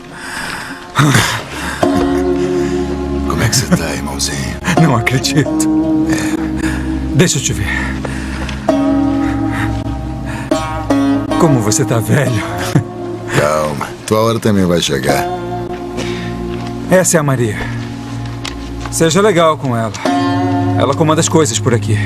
Como é que você tá, irmãozinho? Não acredito. Deixa eu te ver. Como você tá velho. Calma, tua hora também vai chegar. Essa é a Maria. Seja legal com ela. Ela comanda as coisas por aqui.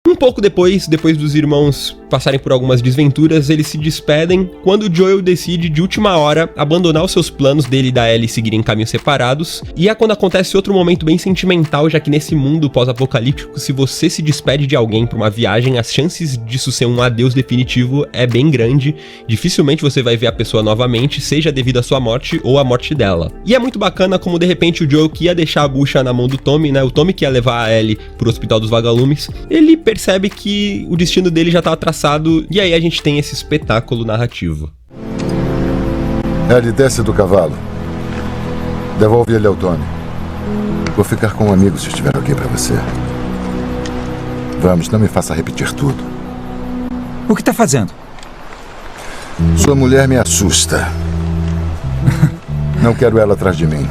Um pouco depois dos irmãos passarem por algumas desventuras, eles se despedem quando o Joel decide de última hora abandonar os seus planos dele e da Ellie seguirem caminhos separados. E é quando acontece outro momento bem sentimental, já que nesse mundo pós-apocalíptico, se você se despede de alguém pra uma viagem, as chances disso ser um adeus definitivo é bem grande. Dificilmente você vai ver a pessoa novamente, seja devido à sua morte ou à morte dela. E é muito bacana como de repente o Joel, que ia deixar a bucha na mão do Tommy, né, o Tommy que ia levar a Ellie pro Hospital dos Vagalumes, ele percebe que o destino dele já estava traçado, e aí a gente tem esse espetáculo narrativo. Ellie, desce do cavalo. Devolve ele ao Tommy. Vou ficar com um amigo se estiver ok pra você. Vamos, não me faça repetir tudo. O que tá fazendo? Sua mulher me assusta. Não quero ela atrás de mim.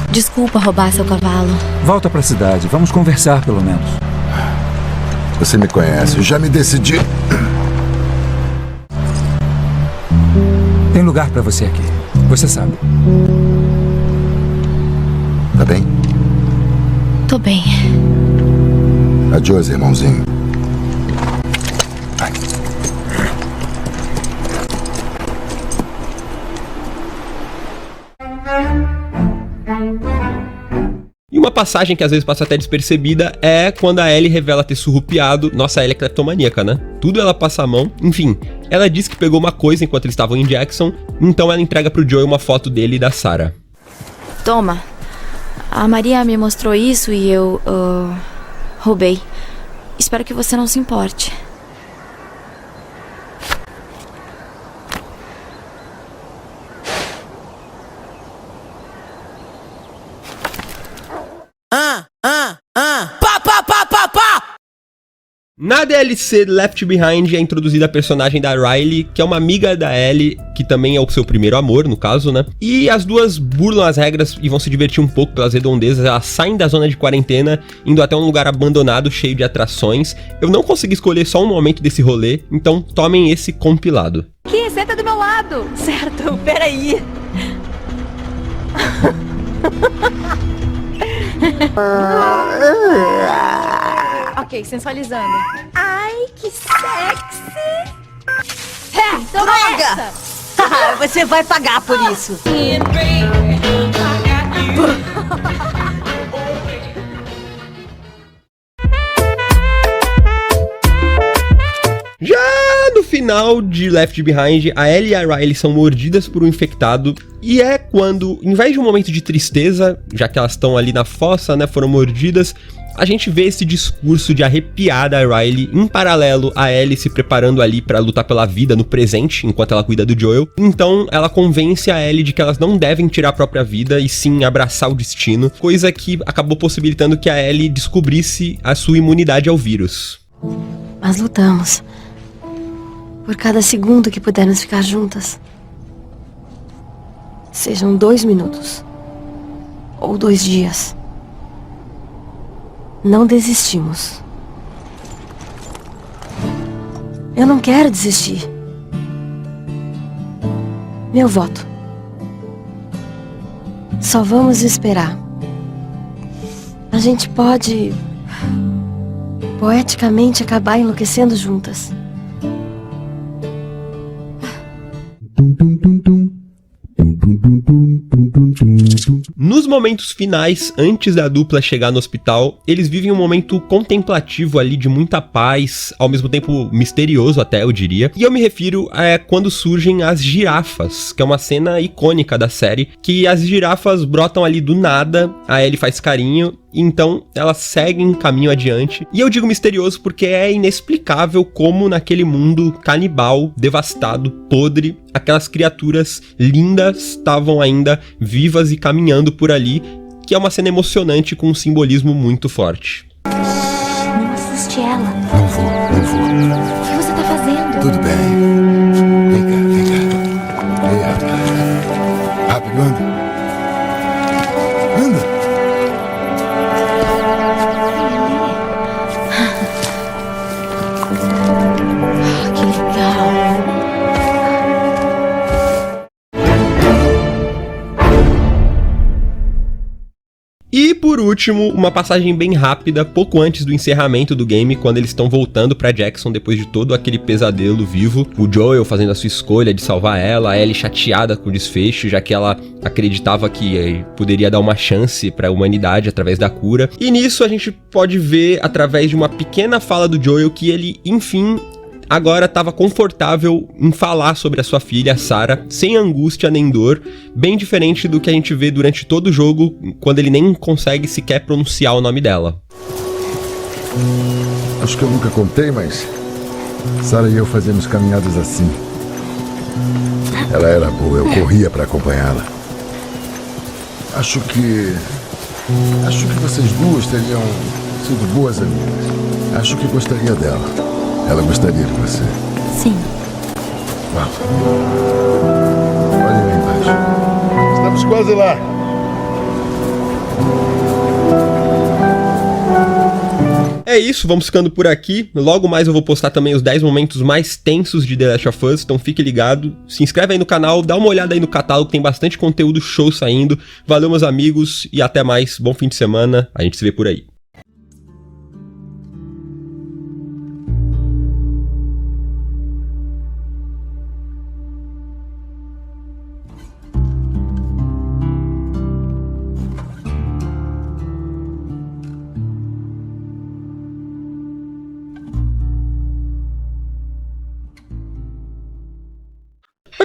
Desculpa roubar seu cavalo. Volta pra cidade, vamos conversar pelo menos. Você me conhece, já me decidi. Tem lugar pra você aqui, você sabe. Tá bem? Tô bem. Adiós, irmãozinho. Vai. E uma passagem que às vezes passa até despercebida é quando a Ellie revela ter surrupiado. Nossa, a Ellie é cleptomaníaca, né? Tudo ela passa a mão. Enfim, ela diz que pegou uma coisa enquanto eles estavam em Jackson, então ela entrega pro Joel uma foto dele e da Sarah. Toma. A Maria me mostrou isso e eu roubei. Espero que você não se importe. Ah! Na DLC Left Behind é introduzida a personagem da Riley, que é uma amiga da Ellie, que também é o seu primeiro amor, no caso, né? E as duas burlam as regras e vão se divertir um pouco pelas redondezas. Elas saem da zona de quarentena, indo até um lugar abandonado, cheio de atrações. Eu não consegui escolher só um momento desse rolê, então tomem esse compilado. Aqui, senta do meu lado. Certo, peraí. Ok, sensualizando. Ai, que sexy! Droga! Você vai pagar por isso. Já no final de Left Behind, a Ellie e a Riley são mordidas por um infectado, e é quando, em vez de um momento de tristeza, já que elas estão ali na fossa, né, foram mordidas, a gente vê esse discurso de arrepiar da Riley, em paralelo a Ellie se preparando ali pra lutar pela vida no presente, enquanto ela cuida do Joel. Então ela convence a Ellie de que elas não devem tirar a própria vida, e sim abraçar o destino, coisa que acabou possibilitando que a Ellie descobrisse a sua imunidade ao vírus. Mas lutamos. Por cada segundo que pudermos ficar juntas. Sejam 2 minutos. Ou 2 dias. Não desistimos. Eu não quero desistir. Meu voto. Só vamos esperar. A gente pode poeticamente acabar enlouquecendo juntas. Nos momentos finais, antes da dupla chegar no hospital, eles vivem um momento contemplativo ali de muita paz, ao mesmo tempo misterioso até, eu diria. E eu me refiro a quando surgem as girafas, que é uma cena icônica da série, que as girafas brotam ali do nada, a Ellie faz carinho, então elas seguem caminho adiante. E eu digo misterioso porque é inexplicável como naquele mundo canibal, devastado, podre, aquelas criaturas lindas estavam ainda vivas e caminhando por ali, que é uma cena emocionante com um simbolismo muito forte. Não assuste ela. Não vou. O que você tá fazendo? Tudo bem. Vem cá. Vem, rápido, anda. Que legal. E por último, uma passagem bem rápida, pouco antes do encerramento do game, quando eles estão voltando pra Jackson depois de todo aquele pesadelo vivo. O Joel fazendo a sua escolha de salvar ela, a Ellie chateada com o desfecho, já que ela acreditava que poderia dar uma chance pra humanidade através da cura. E nisso a gente pode ver, através de uma pequena fala do Joel, que ele, enfim, agora estava confortável em falar sobre a sua filha, Sarah, sem angústia nem dor, bem diferente do que a gente vê durante todo o jogo, quando ele nem consegue sequer pronunciar o nome dela. Acho que eu nunca contei, mas Sarah e eu fazíamos caminhadas assim. Ela era boa, eu corria para acompanhá-la. Acho que vocês duas teriam sido boas amigas. Acho que gostaria dela. Ela gostaria de você. Sim. Vamos. Olhem lá embaixo. Estamos quase lá. É isso, vamos ficando por aqui. Logo mais eu vou postar também os 10 momentos mais tensos de The Last of Us, então fique ligado. Se inscreve aí no canal, dá uma olhada aí no catálogo, tem bastante conteúdo show saindo. Valeu, meus amigos, e até mais. Bom fim de semana, a gente se vê por aí.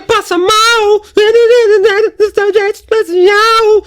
Passa mal, especial,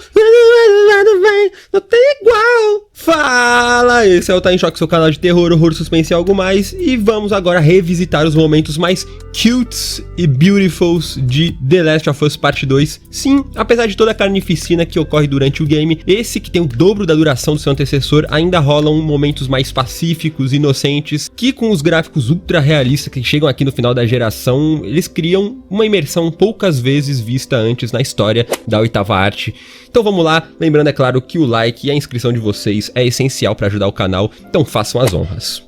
não tem igual. Fala, esse é o Tá em Choque, seu canal de terror, horror, suspense e algo mais. E vamos agora revisitar os momentos mais cutes e beautifuls de The Last of Us Parte 2. Sim, apesar de toda a carnificina que ocorre durante o game, esse que tem o dobro da duração do seu antecessor, ainda rolam momentos mais pacíficos, inocentes, que com os gráficos ultra realistas que chegam aqui no final da geração, eles criam uma imersão poucas vezes vista antes na história da oitava arte. Então vamos lá, lembrando é claro que o like e a inscrição de vocês é essencial para ajudar o canal, então façam as honras.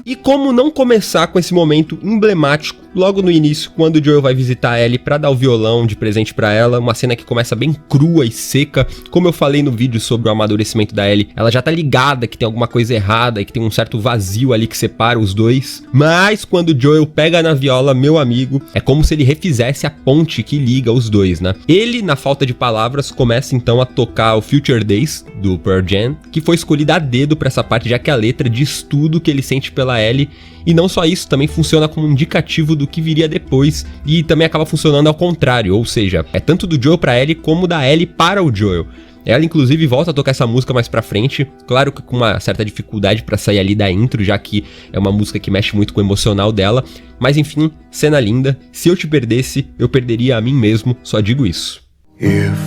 E como não começar com esse momento emblemático logo no início, quando o Joel vai visitar a Ellie pra dar o violão de presente pra ela, uma cena que começa bem crua e seca. Como eu falei no vídeo sobre o amadurecimento da Ellie, ela já tá ligada que tem alguma coisa errada e que tem um certo vazio ali que separa os dois. Mas quando o Joel pega na viola, meu amigo, é como se ele refizesse a ponte que liga os dois, né? Ele, na falta de palavras, começa então a tocar o Future Days, do Pearl Jam, que foi escolhida a dedo pra essa parte, já que a letra diz tudo que ele sente pela Ellie. E não só isso, também funciona como indicativo do que viria depois, e também acaba funcionando ao contrário, ou seja, é tanto do Joel pra Ellie como da Ellie para o Joel. Ela inclusive volta a tocar essa música mais pra frente, claro que com uma certa dificuldade pra sair ali da intro, já que é uma música que mexe muito com o emocional dela, mas enfim, cena linda. Se eu te perdesse, eu perderia a mim mesmo, só digo isso. If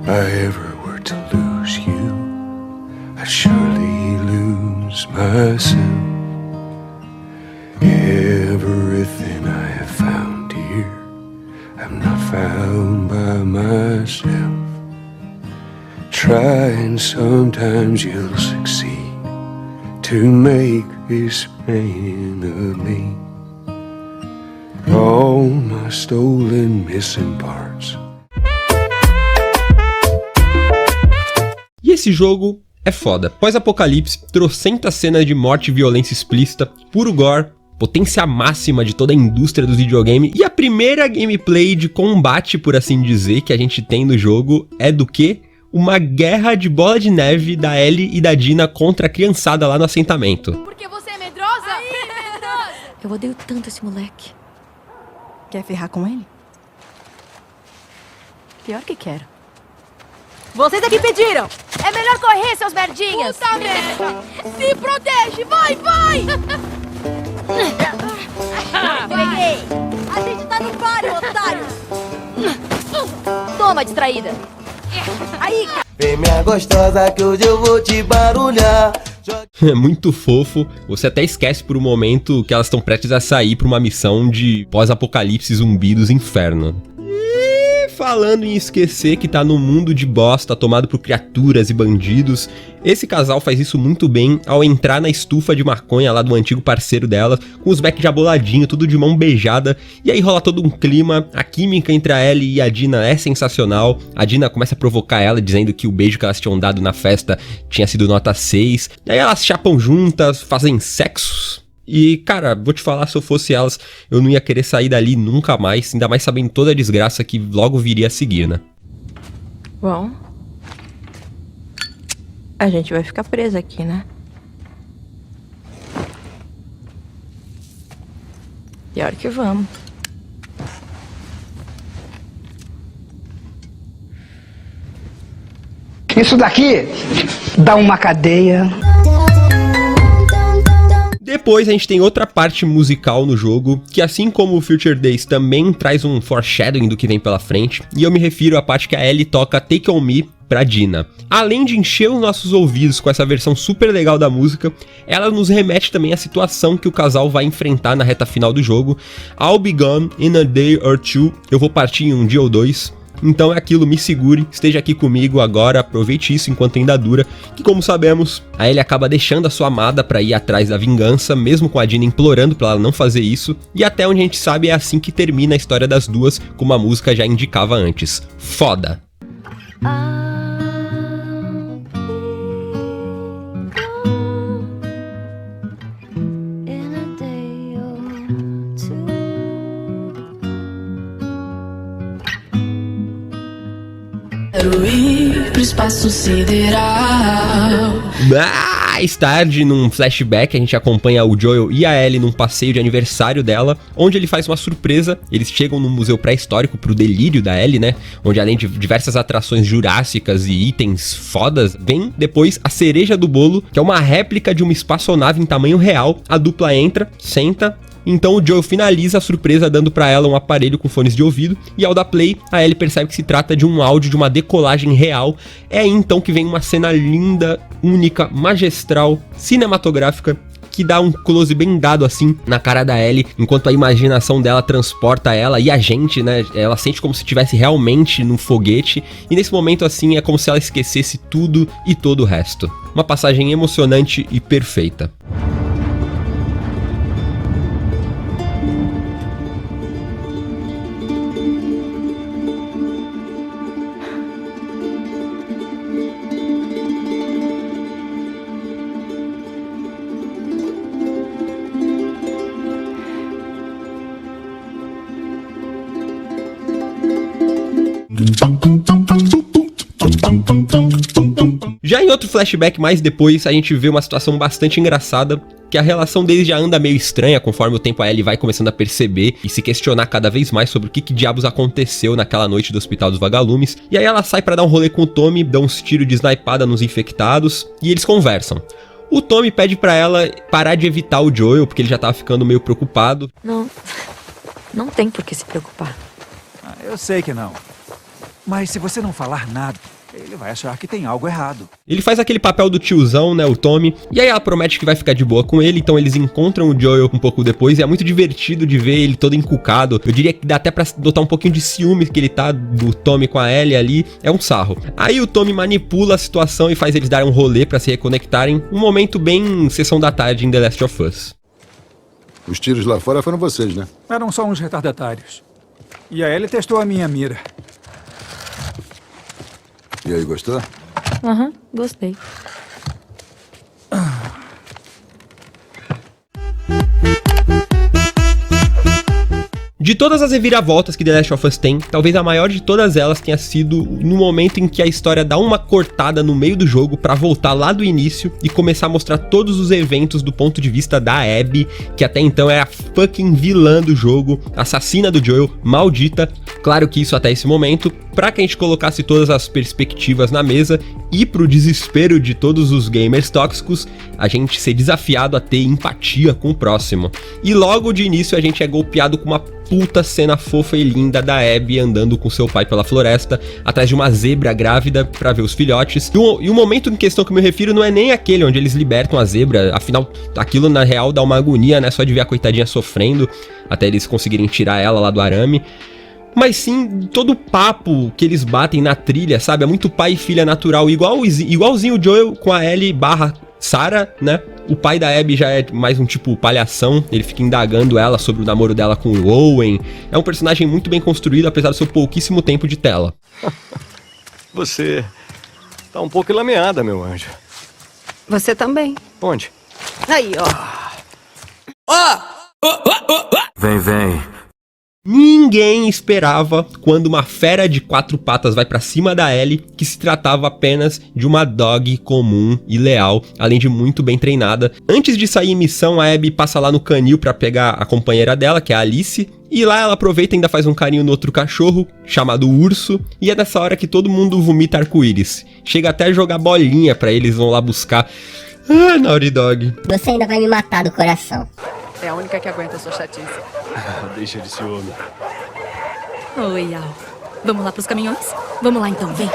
I ever were to lose you, I surely lose myself. Everything I have found here, I'm not found by myself. Try and sometimes you'll succeed to make this man of me. All my stolen missing parts. E esse jogo é foda. Pós-apocalipse, trocentas cenas de morte e violência explícita, puro gore, potência máxima de toda a indústria dos videogames, e a primeira gameplay de combate, por assim dizer, que a gente tem no jogo é do quê? Uma guerra de bola de neve da Ellie e da Dina contra a criançada lá no assentamento. Porque você é medrosa? Aí, medrosa! Eu odeio tanto esse moleque. Quer ferrar com ele? Pior que quero. Vocês aqui pediram! É melhor correr, seus merdinhas! Puta merda! Se protege! Vai, vai! Peguei! A gente tá no páreo, otário! Toma, distraída! Aí, vem minha gostosa que hoje eu vou te barulhar. É muito fofo, você até esquece por um momento que elas estão prestes a sair pra uma missão de pós-apocalipse zumbi dos infernos. Falando em esquecer que tá num mundo de bosta tomado por criaturas e bandidos, esse casal faz isso muito bem ao entrar na estufa de maconha lá do antigo parceiro dela, com os becks já boladinho, tudo de mão beijada, e aí rola todo um clima. A química entre a Ellie e a Dina é sensacional. A Dina começa a provocar ela, dizendo que o beijo que elas tinham dado na festa tinha sido nota 6, e aí elas chapam juntas, fazem sexos. E, cara, vou te falar, se eu fosse elas, eu não ia querer sair dali nunca mais, ainda mais sabendo toda a desgraça que logo viria a seguir, né? Bom, a gente vai ficar presa aqui, né? Pior que vamos. Isso daqui dá uma cadeia. Depois a gente tem outra parte musical no jogo, que assim como o Future Days também traz um foreshadowing do que vem pela frente, e eu me refiro à parte que a Ellie toca Take On Me pra Dina. Além de encher os nossos ouvidos com essa versão super legal da música, ela nos remete também à situação que o casal vai enfrentar na reta final do jogo. I'll be gone in a day or two, eu vou partir em um dia ou dois. Então é aquilo, me segure, esteja aqui comigo agora, aproveite isso enquanto ainda dura, que como sabemos, a Ellie acaba deixando a sua amada pra ir atrás da vingança, mesmo com a Dina implorando pra ela não fazer isso, e até onde a gente sabe é assim que termina a história das duas, como a música já indicava antes. Foda! Quero ir pro espaço sideral. Mais tarde, num flashback, a gente acompanha o Joel e a Ellie num passeio de aniversário dela, onde ele faz uma surpresa. Eles chegam num museu pré-histórico pro delírio da Ellie, né? Onde além de diversas atrações jurássicas e itens fodas, vem depois a cereja do bolo, que é uma réplica de uma espaçonave em tamanho real. A dupla entra, senta. Então o Joel finaliza a surpresa dando pra ela um aparelho com fones de ouvido, e ao dar play, a Ellie percebe que se trata de um áudio de uma decolagem real. É aí então que vem uma cena linda, única, magistral, cinematográfica, que dá um close bem dado assim na cara da Ellie, enquanto a imaginação dela transporta ela e a gente, né? Ela sente como se estivesse realmente num foguete, e nesse momento assim é como se ela esquecesse tudo e todo o resto. Uma passagem emocionante e perfeita. Já em outro flashback mais depois, a gente vê uma situação bastante engraçada, que a relação deles já anda meio estranha conforme o tempo a Ellie vai começando a perceber e se questionar cada vez mais sobre o que diabos aconteceu naquela noite do Hospital dos Vagalumes. E aí ela sai pra dar um rolê com o Tommy, dá uns tiros de snipada nos infectados e eles conversam. O Tommy pede pra ela parar de evitar o Joel, porque ele já tava ficando meio preocupado. Não tem por que se preocupar. Eu sei que não. Mas se você não falar nada, ele vai achar que tem algo errado. Ele faz aquele papel do tiozão, né, o Tommy, e aí ela promete que vai ficar de boa com ele, então eles encontram o Joel um pouco depois, e é muito divertido de ver ele todo encucado. Eu diria que dá até pra notar um pouquinho de ciúme que ele tá do Tommy com a Ellie ali, é um sarro. Aí o Tommy manipula a situação e faz eles darem um rolê pra se reconectarem, um momento bem sessão da tarde em The Last of Us. Os tiros lá fora foram vocês, né? Eram só uns retardatários. E a Ellie testou a minha mira. E aí, gostou? Aham, gostei. De todas as reviravoltas que The Last of Us tem, talvez a maior de todas elas tenha sido no momento em que a história dá uma cortada no meio do jogo pra voltar lá do início e começar a mostrar todos os eventos do ponto de vista da Abby, que até então é a fucking vilã do jogo, assassina do Joel, maldita. Claro que isso até esse momento, pra que a gente colocasse todas as perspectivas na mesa e pro desespero de todos os gamers tóxicos, a gente ser desafiado a ter empatia com o próximo. E logo de início a gente é golpeado com uma puta cena fofa e linda da Abby andando com seu pai pela floresta, atrás de uma zebra grávida pra ver os filhotes. E o momento em questão que eu me refiro não é nem aquele onde eles libertam a zebra, afinal, aquilo na real dá uma agonia, né? Só de ver a coitadinha sofrendo, até eles conseguirem tirar ela lá do arame. Mas sim, todo o papo que eles batem na trilha, sabe? É muito pai e filha natural, igualzinho o Joel com a Ellie barra Sarah, né? O pai da Abby já é mais um tipo palhação, ele fica indagando ela sobre o namoro dela com o Owen. É um personagem muito bem construído, apesar do seu pouquíssimo tempo de tela. Você tá um pouco lameada, meu anjo. Você também. Onde? Aí, ó. Vem. Ninguém esperava, quando uma fera de 4 patas vai pra cima da Ellie, que se tratava apenas de uma dog comum e leal, além de muito bem treinada. Antes de sair em missão, a Abby passa lá no canil pra pegar a companheira dela, que é a Alice, e lá ela aproveita e ainda faz um carinho no outro cachorro, chamado Urso, e é nessa hora que todo mundo vomita arco-íris. Chega até a jogar bolinha pra eles, vão lá buscar. Ah, Naughty Dog. Você ainda vai me matar do coração. É a única que aguenta a sua chatice. Deixa de ciúme. Oi, Al. Vamos lá pros caminhões? Vamos lá então, vem.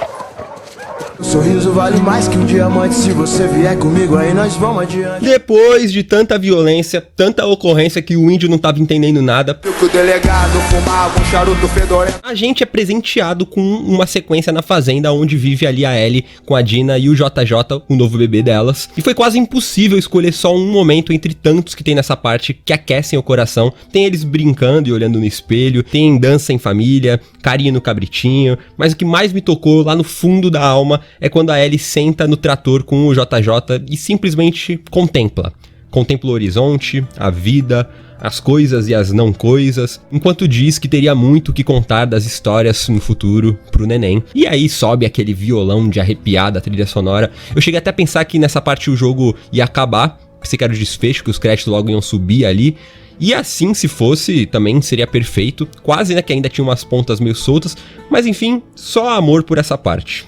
O sorriso vale mais que um diamante. Se você vier comigo, aí nós vamos adiante. Depois de tanta violência, tanta ocorrência que o índio não tava entendendo nada, O delegado fumava um charuto fedorento. a gente é presenteado com uma sequência na fazenda onde vive ali a Ellie com a Dina e o JJ, o novo bebê delas. E foi quase impossível escolher só um momento entre tantos que tem nessa parte que aquecem o coração. Tem eles brincando e olhando no espelho, tem dança em família, carinho no cabritinho, mas o que mais me tocou lá no fundo da alma é quando a Ellie senta no trator com o JJ e simplesmente contempla. contempla o horizonte, a vida, as coisas e as não coisas, enquanto diz que teria muito o que contar das histórias no futuro pro neném. E aí sobe aquele violão de arrepiar da trilha sonora. Eu cheguei até a pensar que nessa parte o jogo ia acabar, pensei que era o desfecho, que os créditos logo iam subir ali. E assim, se fosse, também seria perfeito. Quase, né, que ainda tinha umas pontas meio soltas. Mas enfim, só amor por essa parte.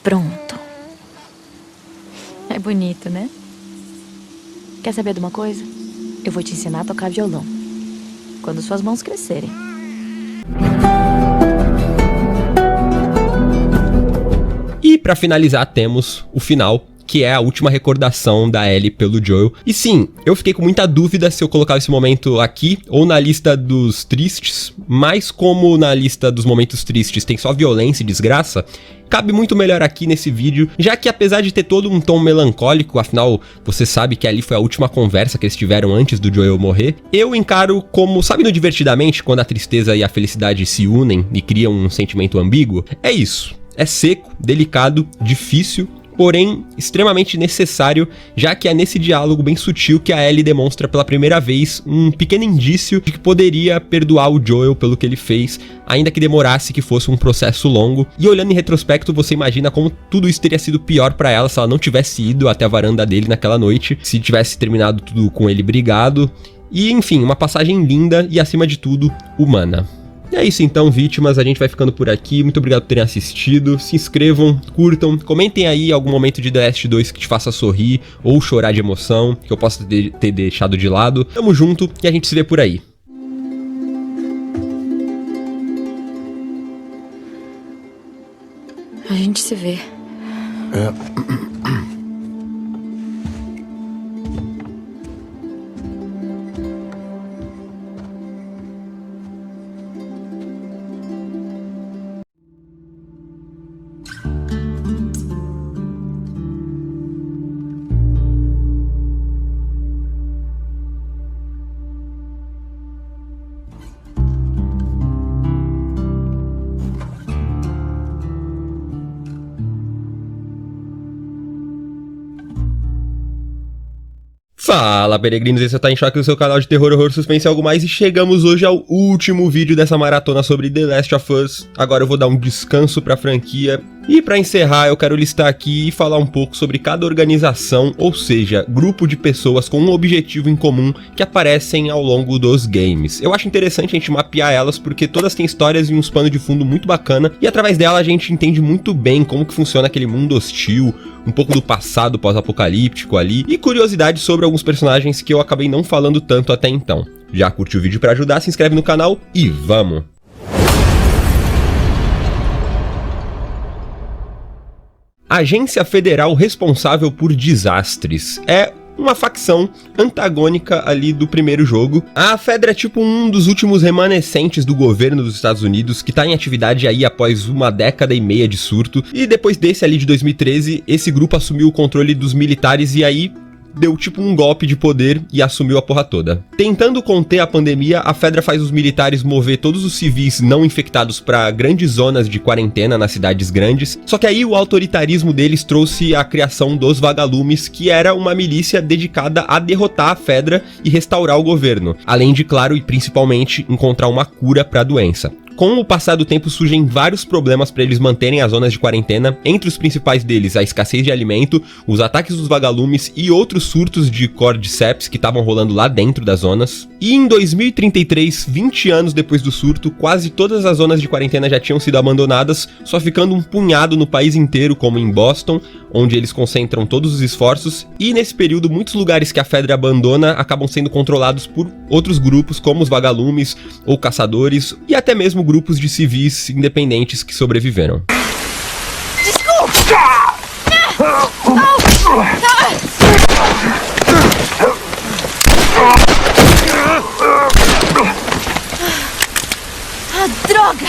Pronto. É bonito, né? Quer saber de uma coisa? Eu vou te ensinar a tocar violão. Quando suas mãos crescerem. E pra finalizar temos o final, que é a última recordação da Ellie pelo Joel. E sim, eu fiquei com muita dúvida se eu colocava esse momento aqui ou na lista dos tristes, mas como na lista dos momentos tristes tem só violência e desgraça, cabe muito melhor aqui nesse vídeo, já que apesar de ter todo um tom melancólico, afinal, você sabe que ali foi a última conversa que eles tiveram antes do Joel morrer, eu encaro como, sabe no Divertidamente, quando a tristeza e a felicidade se unem e criam um sentimento ambíguo? É isso, é seco, delicado, difícil, porém extremamente necessário, já que é nesse diálogo bem sutil que a Ellie demonstra pela primeira vez um pequeno indício de que poderia perdoar o Joel pelo que ele fez, ainda que demorasse, que fosse um processo longo. E olhando em retrospecto, você imagina como tudo isso teria sido pior pra ela se ela não tivesse ido até a varanda dele naquela noite, se tivesse terminado tudo com ele brigado. E enfim, uma passagem linda e acima de tudo, humana. E é isso então, vítimas, a gente vai ficando por aqui, muito obrigado por terem assistido, se inscrevam, curtam, comentem aí algum momento de The Last 2 que te faça sorrir ou chorar de emoção, que eu possa ter deixado de lado. Tamo junto e a gente se vê por aí. A gente se vê. Fala, peregrinos, esse é o Tá em Choque, do seu canal de terror, horror, suspense e algo mais, e chegamos hoje ao último vídeo dessa maratona sobre The Last of Us. Agora eu vou dar um descanso pra franquia, e pra encerrar eu quero listar aqui e falar um pouco sobre cada organização, ou seja, grupo de pessoas com um objetivo em comum que aparecem ao longo dos games. Eu acho interessante a gente mapear elas porque todas têm histórias e uns panos de fundo muito bacana, e através dela a gente entende muito bem como que funciona aquele mundo hostil, um pouco do passado pós-apocalíptico ali, e curiosidades sobre alguns personagens que eu acabei não falando tanto até então. Já curtiu o vídeo pra ajudar? Se inscreve no canal e vamos! Agência Federal Responsável por Desastres. É uma facção antagônica ali do primeiro jogo. A Fedra é tipo um dos últimos remanescentes do governo dos Estados Unidos, que tá em atividade aí após uma década e meia de surto, e depois desse ali de 2013, esse grupo assumiu o controle dos militares e aí deu tipo um golpe de poder e assumiu a porra toda. Tentando conter a pandemia, a Fedra faz os militares mover todos os civis não infectados para grandes zonas de quarentena nas cidades grandes, só que aí o autoritarismo deles trouxe a criação dos Vagalumes, que era uma milícia dedicada a derrotar a Fedra e restaurar o governo, além de, claro e principalmente, encontrar uma cura para a doença. Com o passar do tempo surgem vários problemas para eles manterem as zonas de quarentena, entre os principais deles a escassez de alimento, os ataques dos vagalumes e outros surtos de cordyceps que estavam rolando lá dentro das zonas. E em 2033, 20 anos depois do surto, quase todas as zonas de quarentena já tinham sido abandonadas, só ficando um punhado no país inteiro, como em Boston, onde eles concentram todos os esforços, e nesse período muitos lugares que a Fedra abandona acabam sendo controlados por outros grupos, como os vagalumes ou caçadores, e até mesmo grupos de civis independentes que sobreviveram. Desculpa! Ah, droga!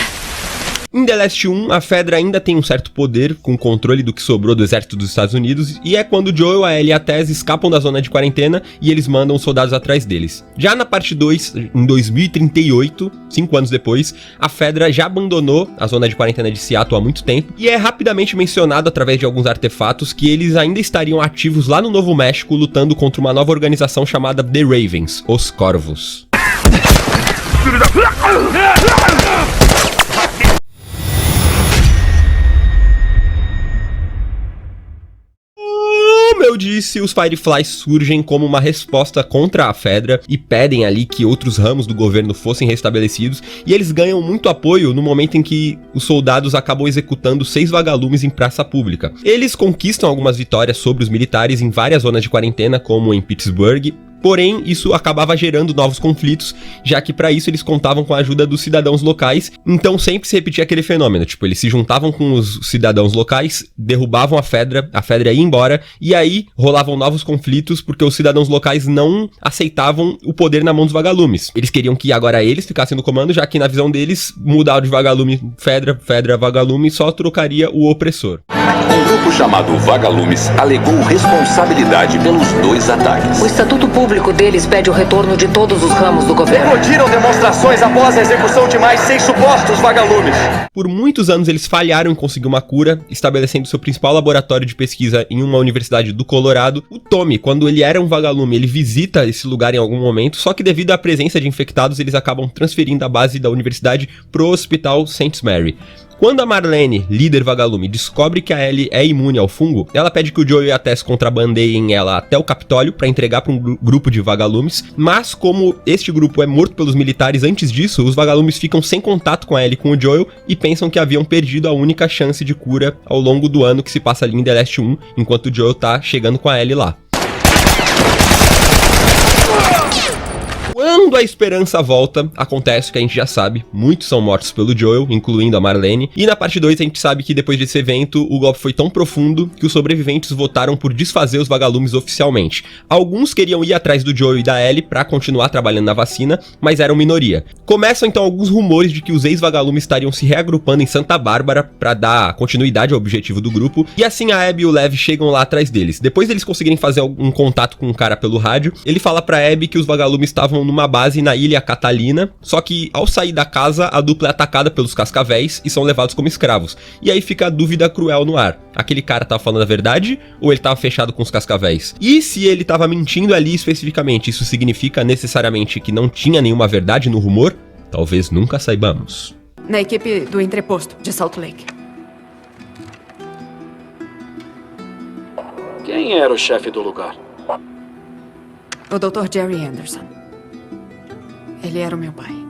Em The Last 1, a Fedra ainda tem um certo poder, com o controle do que sobrou do exército dos Estados Unidos, e é quando Joel, a Ellie e a Tess escapam da zona de quarentena e eles mandam os soldados atrás deles. Já na parte 2, em 2038, 5 anos depois, a Fedra já abandonou a zona de quarentena de Seattle há muito tempo, e é rapidamente mencionado através de alguns artefatos que eles ainda estariam ativos lá no Novo México lutando contra uma nova organização chamada The Ravens, os Corvos. Como eu disse, os Fireflies surgem como uma resposta contra a Fedra e pedem ali que outros ramos do governo fossem restabelecidos, e eles ganham muito apoio no momento em que os soldados acabam executando 6 vagalumes em praça pública. Eles conquistam algumas vitórias sobre os militares em várias zonas de quarentena, como em Pittsburgh. Porém, isso acabava gerando novos conflitos, já que para isso eles contavam com a ajuda dos cidadãos locais, então sempre se repetia aquele fenômeno, tipo, eles se juntavam com os cidadãos locais, derrubavam a Fedra ia embora, e aí rolavam novos conflitos porque os cidadãos locais não aceitavam o poder na mão dos vagalumes. Eles queriam que agora eles ficassem no comando, já que na visão deles, mudar de vagalume Fedra vagalume só trocaria o opressor. Um grupo chamado Vagalumes alegou responsabilidade pelos 2 ataques. O estatuto público deles pede o retorno de todos os ramos do governo. Eclodiram demonstrações após a execução de mais 6 supostos vagalumes. Por muitos anos eles falharam em conseguir uma cura, estabelecendo seu principal laboratório de pesquisa em uma universidade do Colorado. O Tommy, quando ele era um vagalume, ele visita esse lugar em algum momento, só que devido à presença de infectados, eles acabam transferindo a base da universidade pro Hospital St. Mary. Quando a Marlene, líder vagalume, descobre que a Ellie é imune ao fungo, ela pede que o Joel e a Tess contrabandeiem ela até o Capitólio para entregar para um grupo de vagalumes, mas como este grupo é morto pelos militares antes disso, os vagalumes ficam sem contato com a Ellie e com o Joel e pensam que haviam perdido a única chance de cura ao longo do ano que se passa ali em The Last 1, enquanto o Joel tá chegando com a Ellie lá. Quando a esperança volta, acontece o que a gente já sabe, muitos são mortos pelo Joel, incluindo a Marlene, e na parte 2 a gente sabe que depois desse evento, o golpe foi tão profundo que os sobreviventes votaram por desfazer os vagalumes oficialmente. Alguns queriam ir atrás do Joel e da Ellie pra continuar trabalhando na vacina, mas eram minoria. Começam então alguns rumores de que os ex-vagalumes estariam se reagrupando em Santa Bárbara pra dar continuidade ao objetivo do grupo, e assim a Abby e o Lev chegam lá atrás deles. Depois deles conseguirem fazer um contato com um cara pelo rádio, ele fala pra Abby que os vagalumes estavam numa base na Ilha Catalina, só que ao sair da casa, a dupla é atacada pelos cascavéis e são levados como escravos. E aí fica a dúvida cruel no ar. Aquele cara tava falando a verdade ou ele tava fechado com os cascavéis? E se ele tava mentindo ali especificamente, isso significa necessariamente que não tinha nenhuma verdade no rumor? Talvez nunca saibamos. Na equipe do entreposto de Salt Lake. Quem era o chefe do lugar? O Dr. Jerry Anderson. Ele era o meu pai.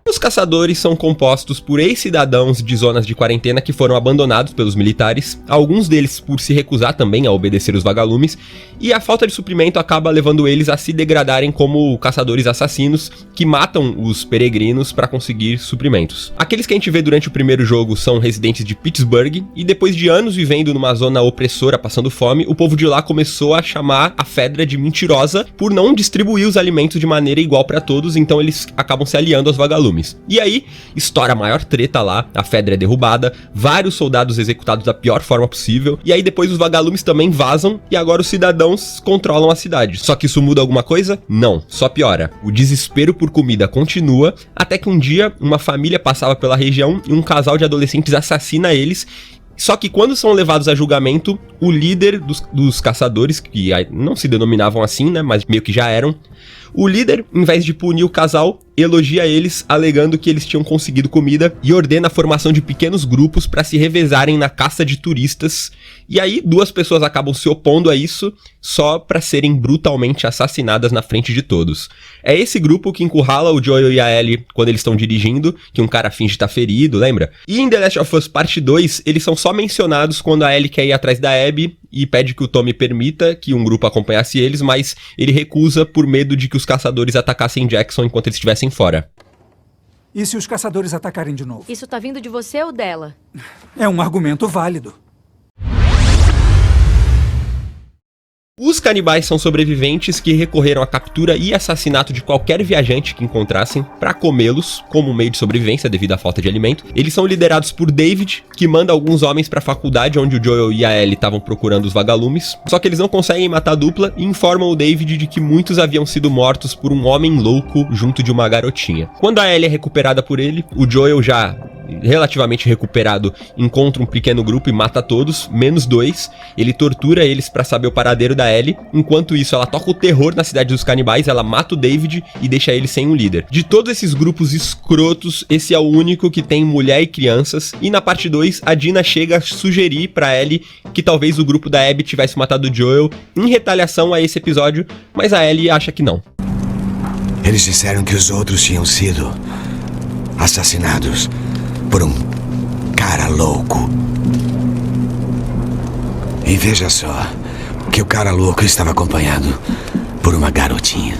Os caçadores são compostos por ex-cidadãos de zonas de quarentena que foram abandonados pelos militares, alguns deles por se recusar também a obedecer os vagalumes, e a falta de suprimento acaba levando eles a se degradarem como caçadores assassinos que matam os peregrinos para conseguir suprimentos. Aqueles que a gente vê durante o primeiro jogo são residentes de Pittsburgh, e depois de anos vivendo numa zona opressora passando fome, o povo de lá começou a chamar a Fedra de mentirosa por não distribuir os alimentos de maneira igual para todos, então eles acabam se aliando aos vagalumes. E aí, estoura a maior treta lá, a Fedra é derrubada, vários soldados executados da pior forma possível, e aí depois os vagalumes também vazam, e agora os cidadãos controlam a cidade. Só que isso muda alguma coisa? Não, só piora. O desespero por comida continua, até que um dia uma família passava pela região e um casal de adolescentes assassina eles. Só que quando são levados a julgamento, o líder dos caçadores, que não se denominavam assim, né, mas meio que já eram, o líder, em vez de punir o casal, elogia eles, alegando que eles tinham conseguido comida e ordena a formação de pequenos grupos para se revezarem na caça de turistas. E aí, 2 pessoas acabam se opondo a isso, só para serem brutalmente assassinadas na frente de todos. É esse grupo que encurrala o Joel e a Ellie quando eles estão dirigindo, que um cara finge estar ferido, lembra? E em The Last of Us Parte 2, eles são só mencionados quando a Ellie quer ir atrás da Abby e pede que o Tommy permita que um grupo acompanhasse eles, mas ele recusa por medo de que os caçadores atacassem Jackson enquanto eles estivessem fora. E se os caçadores atacarem de novo? Isso tá vindo de você ou dela? É um argumento válido. Os canibais são sobreviventes que recorreram à captura e assassinato de qualquer viajante que encontrassem para comê-los como meio de sobrevivência devido à falta de alimento. Eles são liderados por David, que manda alguns homens para a faculdade onde o Joel e a Ellie estavam procurando os vagalumes, só que eles não conseguem matar a dupla e informam o David de que muitos haviam sido mortos por um homem louco junto de uma garotinha. Quando a Ellie é recuperada por ele, o Joel, já relativamente recuperado, encontra um pequeno grupo e mata todos, menos 2. Ele tortura eles pra saber o paradeiro da Ellie. Enquanto isso, ela toca o terror na cidade dos canibais, ela mata o David e deixa ele sem um líder. De todos esses grupos escrotos, esse é o único que tem mulher e crianças. E na parte 2, a Dina chega a sugerir pra Ellie que talvez o grupo da Abby tivesse matado o Joel em retaliação a esse episódio, mas a Ellie acha que não. Eles disseram que os outros tinham sido assassinados por um cara louco. E veja só, que o cara louco estava acompanhado por uma garotinha.